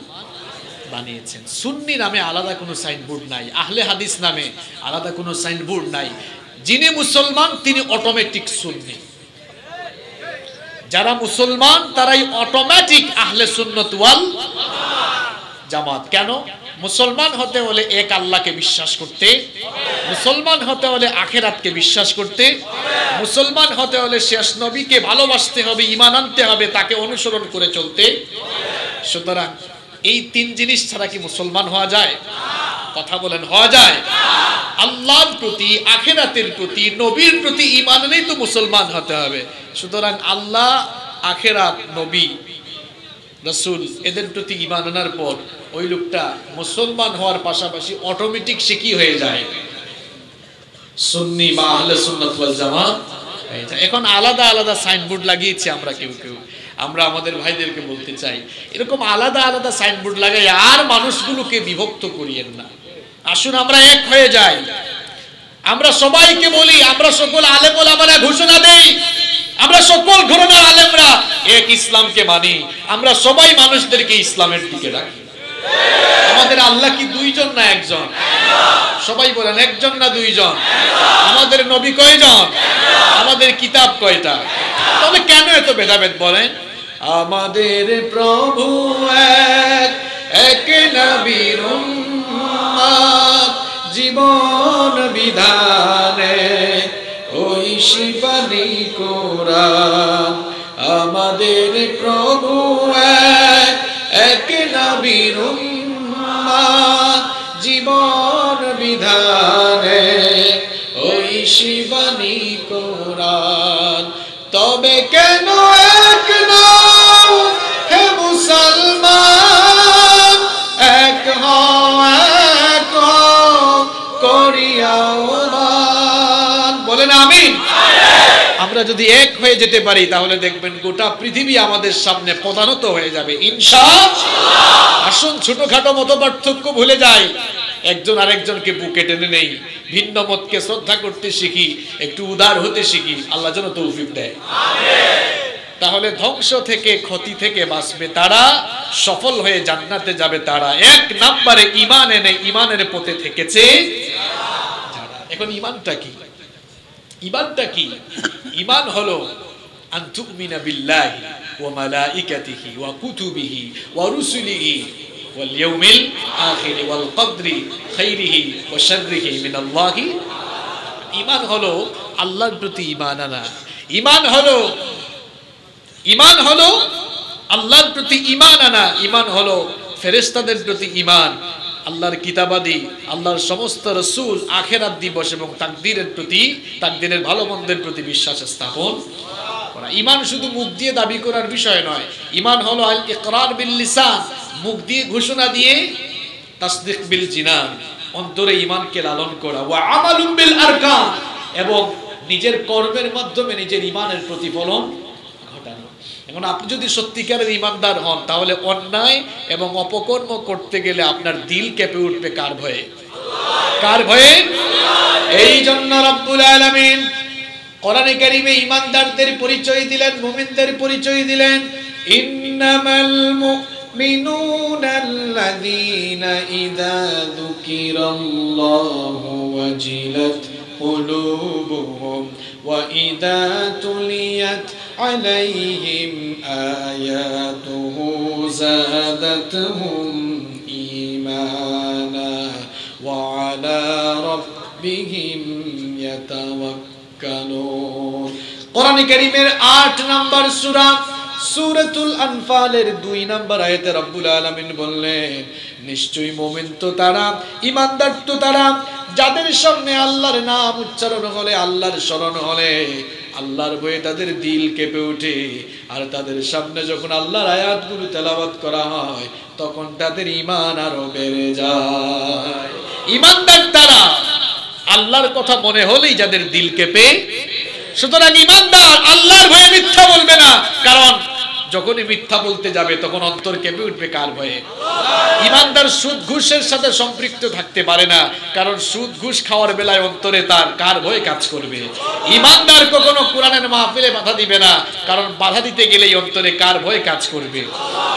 বানিয়েছেন। সুন্নি নামে আলাদা কোনো সাইনবোর্ড নাই, আহলে হাদিস নামে আলাদা কোনো সাইনবোর্ড নাই। যিনি মুসলমান তিনি অটোমেটিক সুন্নি। যারা মুসলমান তারাই অটোমেটিক আহলে সুন্নাত ওয়াল জামাত। কেন? মুসলমান হতে হলে এক আল্লাহকে বিশ্বাস করতে, মুসলমান হতে হলে আখিরাতকে বিশ্বাস করতে, মুসলমান হতে হলে শেষ নবীকে ভালোবাসতে হবে, ঈমান আনতে হবে, তাকে অনুসরণ করে চলতে। সুতরাং এই 3 জিনিস ছাড়া কি মুসলমান হওয়া যায়? কথা বলেন, হওয়া যায়? আল্লাহর প্রতি, আখিরাতের প্রতি, নবীর প্রতি ঈমান এনেই তো মুসলমান হতে হবে। সুতরাং আল্লাহ, আখিরাত, নবী, রাসূল এদের প্রতি ঈমান আনার পর ওই লোকটা মুসলমান হওয়ার পাশাপাশি অটোমেটিক সে কি হয়ে যায়? সুন্নি বা আহলে সুন্নাত ওয়াল জামাত হয়ে যায়। এখন আলাদা আলাদা সাইনবোর্ড লাগিয়েছি আমরা কেউ কেউ। আমরা আমাদের ভাইদেরকে বলতে চাই এরকম আলাদা আলাদা সাইনবোর্ড লাগাই আর মানুষগুলোকে বিভক্ত করিয়েন না। আসুন আমরা এক হয়ে যাই। আমরা সবাইকে বলি, আমরা সকল আলেম ওলামারা ঘোষণা দেই, আমরা সকল ঘরানার আলেমরা এক ইসলামকে মানি। আমরা সবাই মানুষদেরকে ইসলামের দিকে ডাকি। আমাদের আল্লাহ কি 2 জন না 1 জন? সবাই বলেন 1 জন না 2 জন? আমাদের নবী কয়জন? আমাদের কিতাব কয়টা? তবে কেন এত ভেদাভেদ বলেন? আমাদের প্রভু এক, এক নবীর উম্মত, জীবন বিধানে ওই শিবানী কোরআন। আমাদের প্রভু এক, এক নবীর উম্মত, জীবন বিধানে ওই শিবানী কোরআন। তবে কেন এক নও হে মুসলমান, এক হও এক করিয়া মান। বলেন আমিন। আমরা যদি এক হয়ে যেতে পারি তাহলে দেখবেন গোটা পৃথিবী আমাদের সামনে প্রধানত হয়ে যাবে ইনশাআল্লাহ। আসুন ছোটখাটো মতপার্থক্য ভুলে যাই, একজন আরেকজনকে বুকে টেনে নেই, ভিন্ন মতকে শ্রদ্ধা করতে শিখি, একটু উদার হতে শিখি। আল্লাহ যেন তৌফিক দেয়। তাহলে ধ্বংস থেকে, ক্ষতি থেকে বাঁচবে তারা, সফল হয়ে জান্নাতে যাবে তারা। এক নম্বরে ঈমান এনে ঈমানের পথে থেকেছে যারা। এখন ঈমানটা কি? ঈমানটা কি? ঈমান হলো আন তুমিনা বিল্লাহি ওয়া মালাইকাতিহি ওয়া কুতুবিহি ওয়া রুসুলিহি ওয়াল ইয়াউমিল আখির ওয়াল কদরি খাইরিহি ওয়া শাররিহি মিনাল্লাহি। ঈমান হলো আল্লাহর প্রতি ঈমান আনা। ঈমান হলো আল্লাহর প্রতি ঈমান আনা। ঈমান হলো ফেরেশতাদের প্রতি ঈমান, আল্লাহর কিতাবাদি, আল্লাহর সমস্ত রাসূল, আখিরাত দিবস এবং তাকদীরের প্রতি, তাকদীরের ভালো মন্দের প্রতি বিশ্বাস স্থাপন করা। ঈমান শুধু মুখ দিয়ে দাবি করার বিষয় নয়। ঈমান হলো আল ইকরার বিল লিসান, মুখ দিয়ে ঘোষণা দিয়ে, তাসদীক বিল জিনান, অন্তরে ঈমানকে লালন করা। ওয়া আমালুম বিল আরকান, এবং নিজের কর্মের মাধ্যমে নিজের ঈমানের প্রতিফলন ঘটানো। এখন আপনি যদি সত্যিকারের ঈমানদার হন, তাহলে অন্যায় এবং অপকর্ম করতে গেলে আপনার দিল কেঁপে উঠবে কার ভয়ে? কার ভয়ে? এই জন্য রব্বুল আলামিন কোরআনে কারীমে ঈমানদারদের পরিচয় দিলেন, মুমিনদের পরিচয় দিলেন। ইন্নামাল মুমিনুনাল্লাযীনা ইযা যুকিরাল্লাহু ওয়াজিলাত قلوبهم وإذا تليت عليهم آياته زادتهم إيمانا وعلى ربهم يتوكلون। কোরআন কারীমের 8 নম্বর সূরা সূরাতুল আনফালের 2 নম্বর আয়াতে রব্বুল আলামিন বললেন, নিশ্চয়ই মুমিন তো তারা, ঈমানদার তো তারা, যাদের সামনে আল্লাহর নাম উচ্চারণ হলে, আল্লাহর স্মরণ হলে, আল্লাহর ভয়ে তাদের দিল কেঁপে ওঠে। আর তাদের সামনে যখন আল্লাহর আয়াতগুলো তেলাওয়াত করা হয়, তখন তাদের ঈমান আরো বেড়ে যায়। ঈমানদার তারা, আল্লাহর কথা মনে হলেই যাদের দিল কেঁপে। সুতরাং ঈমানদার আল্লাহর ভয়ে মিথ্যা বলবে না, কারণ যখনই মিথ্যা বলতে যাবে তখন অন্তর কেঁপে উঠবে কার ভয়ে? ঈমানদার সুদ ঘুষের সাথে সম্পৃক্ত থাকতে পারে না, কারণ সুদ ঘুষ খাওয়ার বেলায় অন্তরে তার কার ভয়ে কাজ করবে? ঈমানদার কখনো কোরআনের মাহফিলে বাধা দিবে না, কারণ বাধা দিতে গেলেই অন্তরে কার ভয়ে কাজ করবে?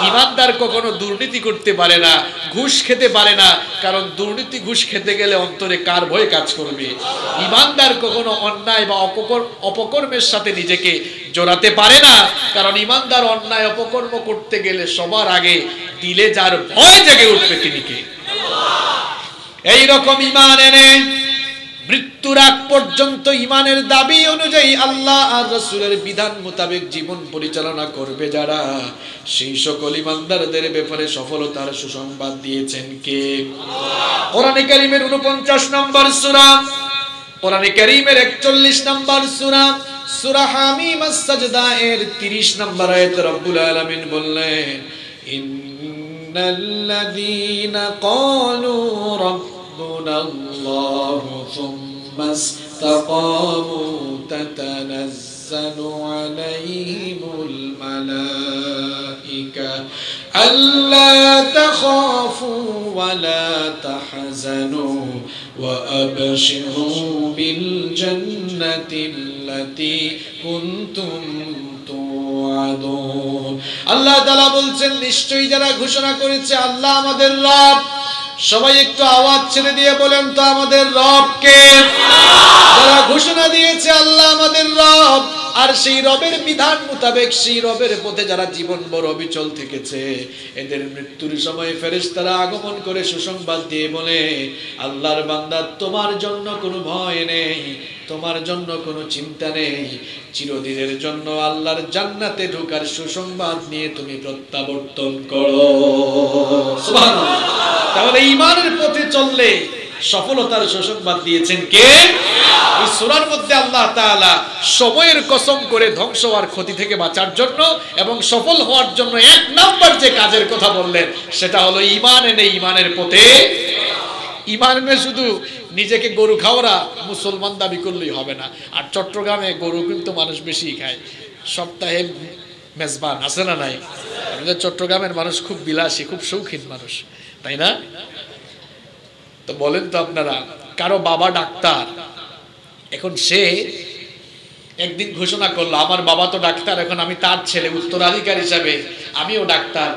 ঈমানদার কখনো দুর্নীতি করতে পারে না, ঘুষ খেতে পারে না, কারণ দুর্নীতি ঘুষ খেতে গেলে অন্তরে কার ভয়ে কাজ করবে? ঈমানদার কখনো অন্যায় বা অপকর্মের সাথে নিজেকে জড়াতে পারে না, কারণ ঈমানদার অন্যায় অপকর্ম করতে গেলে সবার আগে দিলে যার ভয় জেগে উঠবে তিনি কে? এই রকম ঈমান এনে মৃত্যুর আগ পর্যন্ত ঈমানের দাবি অনুযায়ী আল্লাহ আর রাসূলের বিধান মোতাবেক জীবন পরিচালনা করবে যারা, সেই সকল ঈমানদারদের ব্যাপারে সফলতার সুসংবাদ দিয়েছেন কে? কোরআনে কারীমের 49 নম্বর সূরা, কোরআনে কারীমের 41 নম্বর সূরা, সূরা হামিম আস-সাজদা এর 30 নম্বর আয়াতে রব্বুল আলামিন বললেন, ইন্নাল্লাযীনা ক্বালু রাব্বুনাল্লাহু সুম্মা ইসতাকামু তাতানাজ্জালু আলাইহিমুল মালাইকা আল্লা তাখাফু ওয়া লা তাহজানু ওয়া আবশিরু বিল জান্নাতিল্লাতী কুনতুম তুআদুন। আল্লাহ তাআলা বলছেন, নিশ্চয়ই যারা ঘোষণা করেছে আল্লাহ আমাদের রব, সবাই একটু আওয়াজ ছেড়ে দিয়ে বলেন তো আমাদের রব কে? যারা ঘোষণা দিয়েছে আল্লাহ আমাদের রব, আর সেই রবের বিধান মোতাবেক সেই রবের পথে যারা জীবন বড় অবিচল থেকেছে, এদের মৃত্যুর সময় ফেরেশতারা আগমন করে সুসংবাদ দিয়ে বলে, আল্লাহর বান্দা, তোমার জন্য কোনো ভয় নেই, তোমার জন্য কোনো চিন্তা নেই, চিরদিনের জন্য আল্লাহর জান্নাতে ঢোকার সুসংবাদ নিয়ে তুমি প্রত্যাবর্তন করো। সুবহানাল্লাহ। তাহলে ঈমানের পথে চললে সফলতার সুসংবাদ দিয়েছেন কে? এই সূরার মধ্যে আল্লাহ তাআলা সময়ের কসম করে ধ্বংস আর ক্ষতি থেকে বাঁচার জন্য এবং সফল হওয়ার জন্য 1 নাম্বার যে কাজের কথা বললেন, সেটা হলো ঈমান এনে ঈমানের পথে। ঈমান এনে শুধু নিজেকে গরু খাওয়ারা মুসলমান দাবি করলেই হবে না। আর চট্টগ্রামে গরু কিন্তু মানুষ বেশি খায়, সপ্তাহে মেজবান আছে না নাই? আমাদের চট্টগ্রামের মানুষ খুব বিলাসী, খুব শৌখিন মানুষ, তাই না? তো বলেন তো আপনারা, কারো বাবা ডাক্তার, এখন সে একদিন ঘোষণা করলো আমার বাবা তো ডাক্তার, এখন আমি তার ছেলে, উত্তরাধিকার হিসাবে আমিও ডাক্তার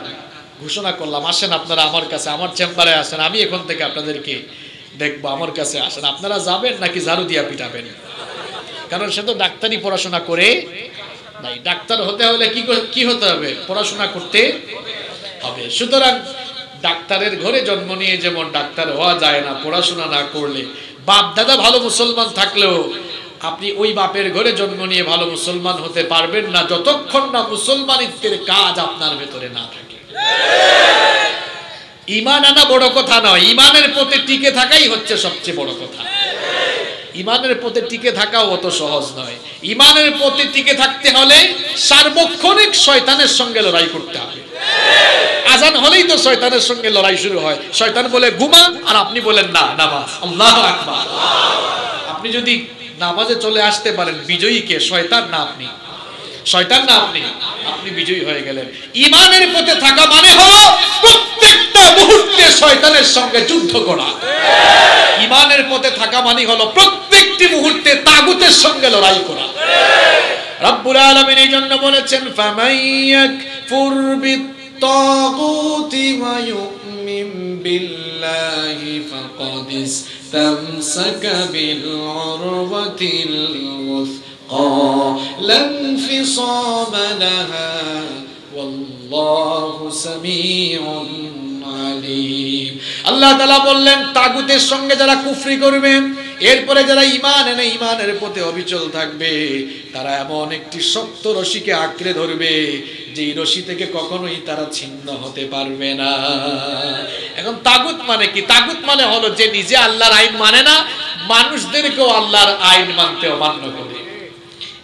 ঘোষণা করলাম, আসেন আপনারা আমার কাছে, আমার চেম্বারে আসেন, আমি এখন থেকে আপনাদেরকে দেখবো, আমার কাছে আসেন। আপনারা যাবেন নাকি ঝাড়ু দিয়া পিটাবেন? কারণ সে তো ডাক্তারি পড়াশোনা করে নাই। ডাক্তার হতে হলে কি হতে হবে? পড়াশোনা করতে হবে। সুতরাং ডাক্তারের ঘরে জন্ম নিয়ে যেমন ডাক্তার হওয়া যায় না পড়াশোনা না করলে, বাপ দাদা ভালো মুসলমান থাকলেও আপনি ওই বাপের ঘরে জন্ম নিয়ে ভালো মুসলমান হতে পারবেন না যতক্ষণ না মুসলমানিত্বের কাজ আপনার ভেতরে না থাকে। ঈমান আনা বড় কথা নয়, ঈমানের পথে টিকে থাকাই হচ্ছে সবচেয়ে বড় কথা। ঈমানের পথে টিকে থাকাও অত সহজ নয়। ঈমানের পথে টিকে থাকতে হলে সার্বক্ষণিক শয়তানের সঙ্গে লড়াই করতে হবে। আজান হলেই তো শয়তানের সঙ্গে লড়াই শুরু হয়। শয়তান বলে ঘুমা, আর আপনি বলেন না নামাজ। আল্লাহু আকবার। আপনি যদি নামাজে চলে আসতে পারেন, বিজয়ী কে? শয়তান না আপনি? শয়তান না আপনি? আপনি বিজয়ী হয়ে গেলেন। ঈমানের পথে থাকা মানে হলো প্রত্যেকটা মুহূর্তে শয়তানের সঙ্গে যুদ্ধ করা। ঈমানের পথে থাকা মানে হলো প্রত্যেকটি মুহূর্তে তাগুতের সঙ্গে লড়াই করা। রব্বুল আলামিন এই জন্য বলেছেন ফামাইয়াকফুর বিত্তাগুতি ওয়া ইউমিন বিল্লাহি ফাকাদ ইসতামসাকা বিল উরওয়াতিল ওয়াসকা লা ইনফিসামা লাহা ওয়াল্লাহু সামিউন আলিম। আল্লাহ তাআলা বললেন তাগুতের সঙ্গে যারা কুফরি করবে, এরপরে যারা ঈমান এনে ঈমানের পথে অবিচল থাকবে, তারা এমন একটি শক্ত রশিকে আঁকড়ে ধরবে যে রশি থেকে কখনোই তারা ছিন্ন হতে পারবে না। এখন তাগুত মানে কি? তাগুত মানে হলো যে নিজে আল্লাহর আইন মানে না, মানুষদেরকেও আল্লাহর আইন মানতে অমান্য করে।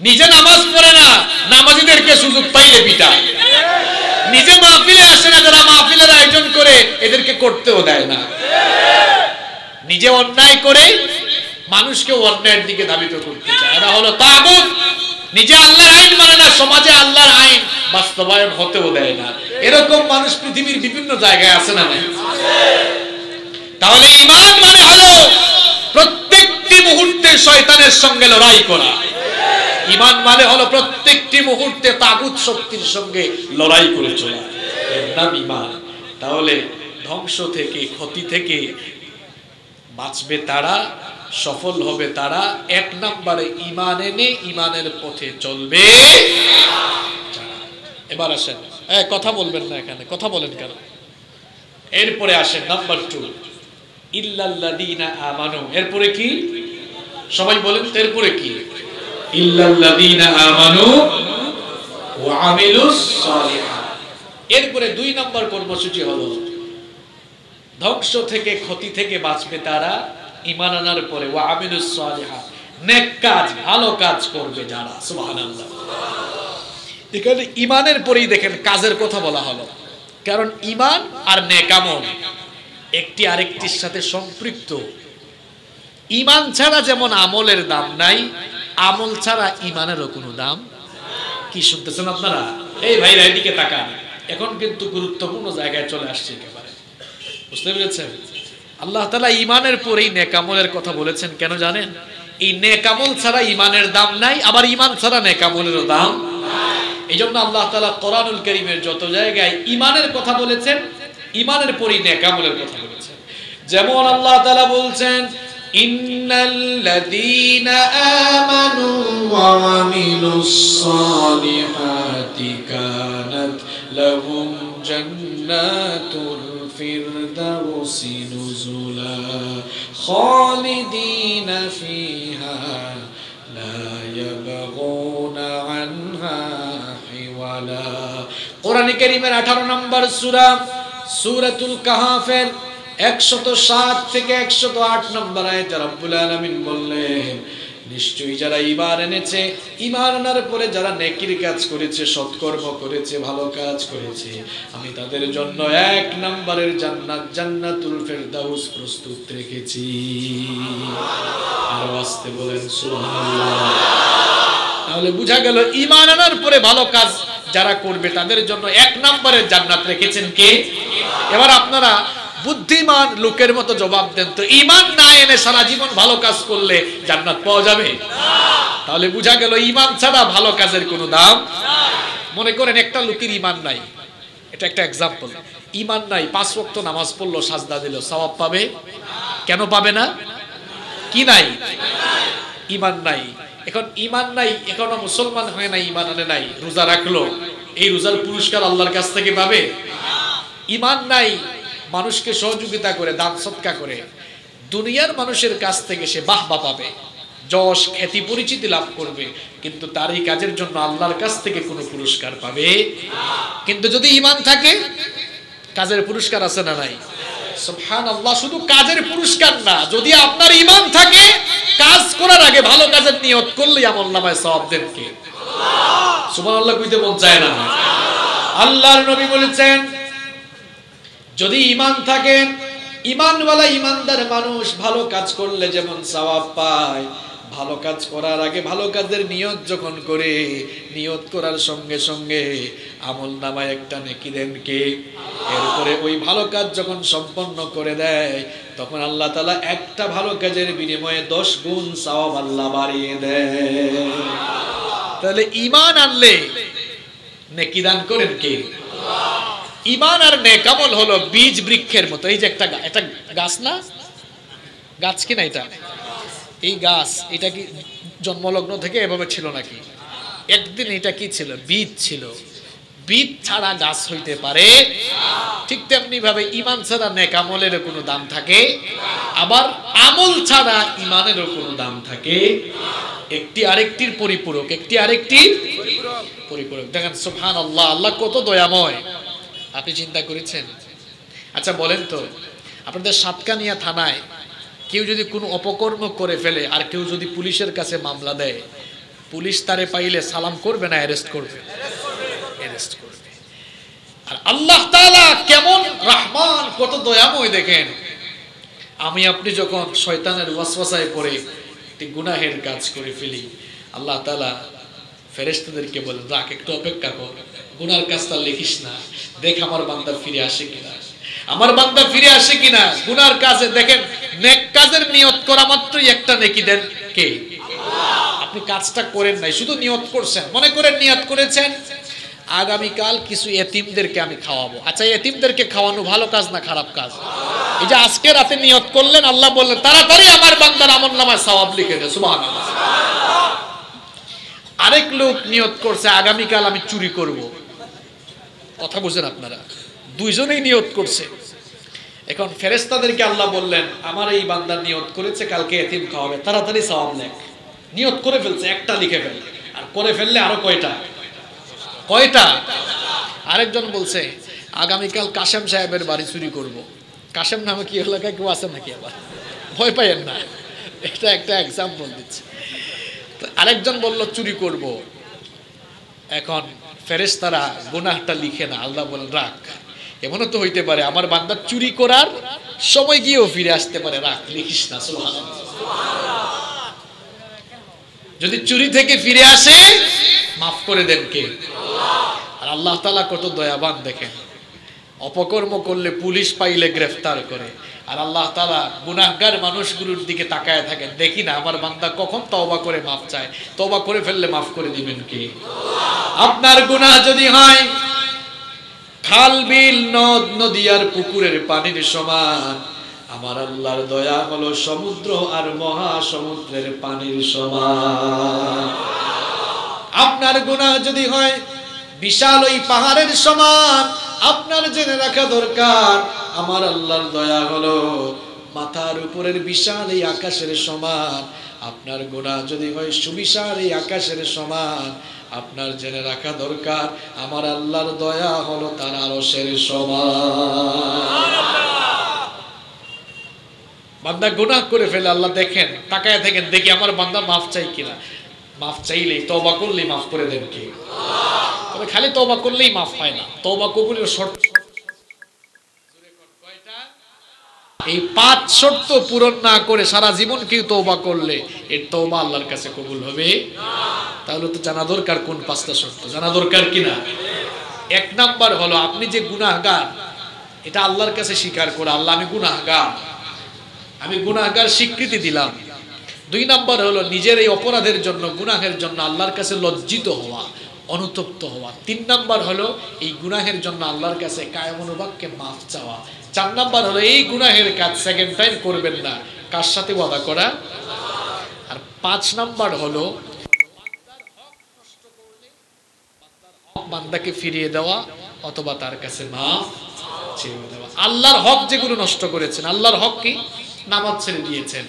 নিজে নামাজ পড়ে না, নামাজীদেরকে সুযোগ পাইলে পিটায়। নিজে মাহফিলে আসে না, যারা মাহফিলের আয়োজন করে এদেরকে করতেও দেয় না। নিজে অন্যায় করে মানুষকে অন্যায়ের দিকে ধাবিত করতে চায়, এরা হলো তাগুত। নিজে আল্লাহর আইন মানে না, সমাজে আল্লাহর আইন বাস্তবায়ন হতেও দেয় না। এরকম মানুষ পৃথিবীর বিভিন্ন জায়গায় আছে না? তাহলে ঈমান মানে হলো প্রত্যেকটি মুহূর্তে শয়তানের সঙ্গে লড়াই করা। ঈমান মানে হলো প্রত্যেকটি মুহূর্তে তাগুত শক্তির সঙ্গে লড়াই করে চলা, এর নাম ঈমান। তাহলে ধ্বংস থেকে, ক্ষতি থেকে বাঁচবে তারা, সফল হবে তারা এক নম্বরে ঈমান এনে ঈমানের পথে চলবে। এবার আসেন, কথা বলবেন না এখানে, কথা বলেন কেন? এরপরে আসেন নাম্বার 2, ইল্লাল্লাযীনা আমানু। এরপরে কি? সবাই বলেন তো, এরপরে কি? ইল্লাল্লাযীনা আমানু ওয়া আমিলুস সালিহাত। এরপরে 2 নম্বর কর্মসূচি হলো ধ্বংস থেকে, ক্ষতি থেকে বাঁচবে তারা ঈমান আনার পরে ওয়া আমিলুস সালিহাত, নেক কাজ, ভালো কাজ করবে যারা। সুবহানাল্লাহ। এখানে ঈমানের পরেই দেখেন কাজের কথা বলা হলো, কারণ ঈমান আর নেক আমল একটি আরেকটির সাথে সম্পৃক্ত। ঈমান ছাড়া যেমন আমলের দাম নাই, আমল ছাড়া ঈমানেরও কোনো দাম। কি শুনতেছেন আপনারা? এই ভাইরা এদিকে তাকান, এখন কিন্তু গুরুত্বপূর্ণ জায়গায় চলে আসছে একেবারে, বুঝতে পেরেছেন? আল্লাহ তাআলা ঈমানের পরেই নেক আমলের কথা বলেছেন, কেন জানেন? এই নেক আমল ছাড়া ঈমানের দাম নাই, আবার ঈমান ছাড়া নেক আমলেরও দাম নাই। এইজন্য আল্লাহ তাআলা কোরআনুল কারীমের যত জায়গায় ঈমানের কথা বলেছেন, ঈমানের পরেই নেক আমলের কথা বলেছেন। যেমন আল্লাহ তাআলা বলছেন ইন্নাল্লাযীনা আমানু ওয়া আমিলুস সালিহাতি কানাত লাহুম জান্নাতুল ফিরদাউসি নুজুলা খালিদিনা ফিহা লা ইয়াবগুনা আনহা হিওয়ালা। কোরআনে কারীমের 18 নম্বর সূরা সূরাতুল কাহফের 107 থেকে 108 নম্বর আয়াতে রব্বুল আলামিন বললেন, নিশ্চয়ই যারা ঈমান এনেছে, ঈমান আনার পরে যারা নেকির কাজ করেছে, সৎকর্ম করেছে, ভালো কাজ করেছে, আমি তাদের জন্য 1 নম্বরের জান্নাত, জান্নাতুল ফিরদাউস প্রস্তুত রেখেছি। আর আস্তে বলেন সুবহানাল্লাহ। তাহলে বোঝা গেল ঈমান আনার পরে ভালো কাজ যারা করবে তাদের জন্য 1 নম্বরের জান্নাত রেখেছেন কে? এবার আপনারা বুদ্ধিমান লোকের মতো জবাব দেন তো, ঈমান না এনে সারা জীবন ভালো কাজ করলে জান্নাত পাওয়া যাবে? তাহলে বোঝা গেল ঈমান ছাড়া ভালো কাজের কোনো দাম নাই। মনে করেন একটা লোকের ঈমান নাই, এটা একটা এক্সাম্পল। ঈমান নাই, 5 ওয়াক্ত নামাজ পড়লো, সাজদা দিল, সওয়াব পাবে? কেন পাবে না? কি নাই? ঈমান নাই। এখন ঈমান নাই, এখনো মুসলমান হয় নাই, ঈমান আনে নাই, রোজা রাখলো, এই রোজার পুরস্কার আল্লাহর কাছ থেকে পাবে? ঈমান নাই, মানুষকে সহযোগিতা করে, দান সদকা করে, দুনিয়ার মানুষের কাছ থেকে সে বাহবা পাবে, যশ খ্যাতি পরিচিতি লাভ করবে, কিন্তু তার এই কাজের জন্য আল্লাহর কাছ থেকে কোনো পুরস্কার পাবে? কিন্তু যদি ঈমান থাকে, কাজের পুরস্কার আছে না নাই? সুবহানাল্লাহ। শুধু কাজের পুরস্কার না, যদি আপনার ঈমান থাকে, কাজ করার আগে ভালো কাজের নিয়ত করলেই আমলনামায় সওয়াব দেন কে? সুবহানাল্লাহ কইতে মন চায় না? আল্লাহর নবী বলেছেন, যদি ঈমান থাকে, ঈমানওয়ালা ঈমানদার মানুষ ভালো কাজ করলে যেমন সওয়াব পায়, ভালো কাজ করার আগে ভালো কাজের নিয়ত যখন করে, নিয়ত করার সঙ্গে সঙ্গে আমলনামায় একটা নেকি দেন কে? এরপরে ওই ভালো কাজ যখন সম্পন্ন করে দেয়, তখন আল্লাহ তাআলা একটা ভালো কাজের বিনিময়ে 10 গুণ সওয়াব আল্লাহ বাড়িয়ে দেয়। তাহলে ঈমান আনলে নেকি দান করেন কে? ঈমান আর নেক আমল হলো বীজ বৃক্ষের মতো। এই যে একটা গাছ না, গাছ কি না এটা? এই গাছ, এটা কি জন্মলগ্ন থেকে এভাবে ছিল নাকি? একদিন এটা কি ছিল? বীজ ছিল। বীজ ছাড়া গাছ হইতে পারে? ঠিক তেমনি ভাবে ঈমান ছাড়া নেক আমলেরও কোনো দাম থাকে, আবার আমল ছাড়া ঈমানেরও কোনো দাম থাকে। একটি আরেকটির পরিপূরক, একটি আরেকটির পরিপূরক। দেখেন সুবহানাল্লাহ, আল্লাহ কত দয়াময়, আপনি চিন্তা করেছেন? আচ্ছা বলেন তো, আপনাদের সাতকানিয়া থানায় কেউ যদি কোনো অপকর্ম করে ফেলে আর কেউ যদি পুলিশের কাছে মামলা দেয়, পুলিশ তারে পাইলে সালাম করবে না অ্যারেস্ট করবে? অ্যারেস্ট করবে। আর আল্লাহ তাআলা কেমন রহমান, কত দয়াময় দেখেন। আমি আপনি যখন শয়তানের ওয়াসওয়াসায় পড়ে একটি গুনাহের কাজ করে ফেলি, আল্লাহ তাআলা ফেরেশতাদেরকে বলেন, রাখ, একটু অপেক্ষা কর, গুনার কাজটা লিখিস না, দেখ আমার বান্দা ফিরে আসে কিনা, আমার বান্দা ফিরে আসে কিনা। গুনার কাজে দেখেন, নেক কাজের নিয়ত করা মাত্রই একটা নেকি দেন কে? আপনি কাজটা করেন নাই, শুধু নিয়ত করছেন। মনে করেন নিয়ত করেছেন আগামীকাল কিছু এতিমদেরকে আমি খাওয়াবো। আচ্ছা, এতিমদেরকে খাওয়ানো ভালো কাজ না খারাপ কাজ? এই যে আজকে রাতে নিয়ত করলেন, আল্লাহ বললেন তাড়াতাড়ি আমার বান্দার আমলনামায় সওয়াব লিখে দে। সুবহানাল্লাহ। আরেক লোক নিয়ত করছে আগামীকাল আমি চুরি করব। কথা বুঝেন আপনারা? দুইজনেই নিয়ত করছে। এখন ফেরেশতাদেরকে আল্লাহ বললেন, আমার এই বান্দার নিয়ত করেছে কালকে এতিম খাওয়াবে, তাড়াতাড়ি সওয়াব লেখ। নিয়ত করে ফেলছে, একটা লিখে ফেল, আর করে ফেললে আরো কয়টা? আরেকজন বলছে আগামীকাল কাশেম সাহেবের বাড়ি চুরি করব। কাশেম নামে কি এলাকায় কেউ আছে নাকি? আবার ভয় পাইয়েন না, এটা একটা এক্সাম্পল দিচ্ছে। আরেকজন বলল চুরি করব। এখন ফেরেশতারা গুনাহটা লিখে না, আল্লাহ বলেন রাখ, এমনও তো হইতে পারে আমার বান্দা চুরি করার সময় গিয়েও ফিরে আসতে পারে, রাখ, লিখিস না। সুবহানাল্লাহ। যদি চুরি থেকে ফিরে আসে, মাফ করে দেন কে? আর আল্লাহ তাআলা কত দয়াবান দেখেন, অপকর্ম করলে পুলিশ পাইলে গ্রেফতার করে, আর আল্লাহ তাআলা গুনাহগার মানুষগুলোর দিকে তাকায় থাকেন, দেখি না আমার বান্দা কখন তওবা করে মাফ চায়, তওবা করে ফেললে মাফ করে দিবেন কে? আপনার গুনাহ যদি হয় খাল বিল নদ নদী আর পুকুরের পানির সমান, আমার আল্লাহর দয়া হলো সমুদ্র আর মহাসমুদ্রের পানির সমান। আপনার গুনাহ যদি হয় বিশাল ওই পাহাড়ের সমান, আপনার জেনে রাখা দরকার আমার আল্লাহর দয়া হলো মাথার উপরের বিশাল এই আকাশের সমান। আপনার গুনাহ যদি হয় সুবিশাল এই আকাশের সমান, আপনার জেনে রাখা দরকার আমার আল্লাহর দয়া হলো তার আরশের সমান। বান্দা গুনাহ করে ফেলে, আল্লাহ দেখেন, তাকায় থাকেন, দেখি আমার বান্দা মাফ চাই কিনা। মাফ চাইলেই, তওবা করলেই মাফ করে দেন কে? তবে খালি তওবা করলেই মাফ হয় না, তওবা কবুলের শর্ত এই 5 শর্ত পূরণ না করে সারা জীবন কেউ তওবা করলে এর তওবা আল্লাহর কাছে কবুল হবে না। তাহলে তো জানা দরকার কোন 5টা শর্ত, জানা দরকার কিনা? 1 নাম্বার হলো আপনি যে গুনাহগার, এটা আল্লাহর কাছে স্বীকার করা, আল্লাহ আমি গুনাহগার স্বীকৃতি দিলাম। 2 নাম্বার হলো নিজের এই অপরাধের জন্য, গুনাহের জন্য আল্লাহর কাছে লজ্জিত হওয়া, অনুতপ্ত হওয়া। 3 নাম্বার হলো এই গুনাহের জন্য আল্লাহর কাছে কায়মনোবাক্যে মাফ চাওয়া। 4 নাম্বার হলো এই গুনাহের কাজ সেকেন্ড টাইম করবেন না, কার সাথে ওয়াদা করা। আর 5 নাম্বার হলো বান্দাকে ফিরিয়ে দেওয়া অথবা তার কাছে মাফ চেয়ে দেওয়া। আল্লাহর হক যেগুলো নষ্ট করেছেন, আল্লাহর হক কি? নামাজ ছেড়ে দিয়েছেন,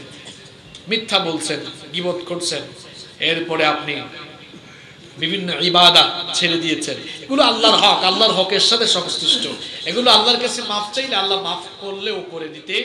মিথ্যা বলছেন, গীবত করছেন, এরপরে আপনি বিভিন্ন ইবাদত ছেড়ে দিয়েছেন, এগুলো আল্লাহর হক, আল্লাহর হকের সাথে সংশ্লিষ্ট। এগুলো আল্লাহর কাছে মাফ চাইলে আল্লাহ মাফ করলেও করে দিতে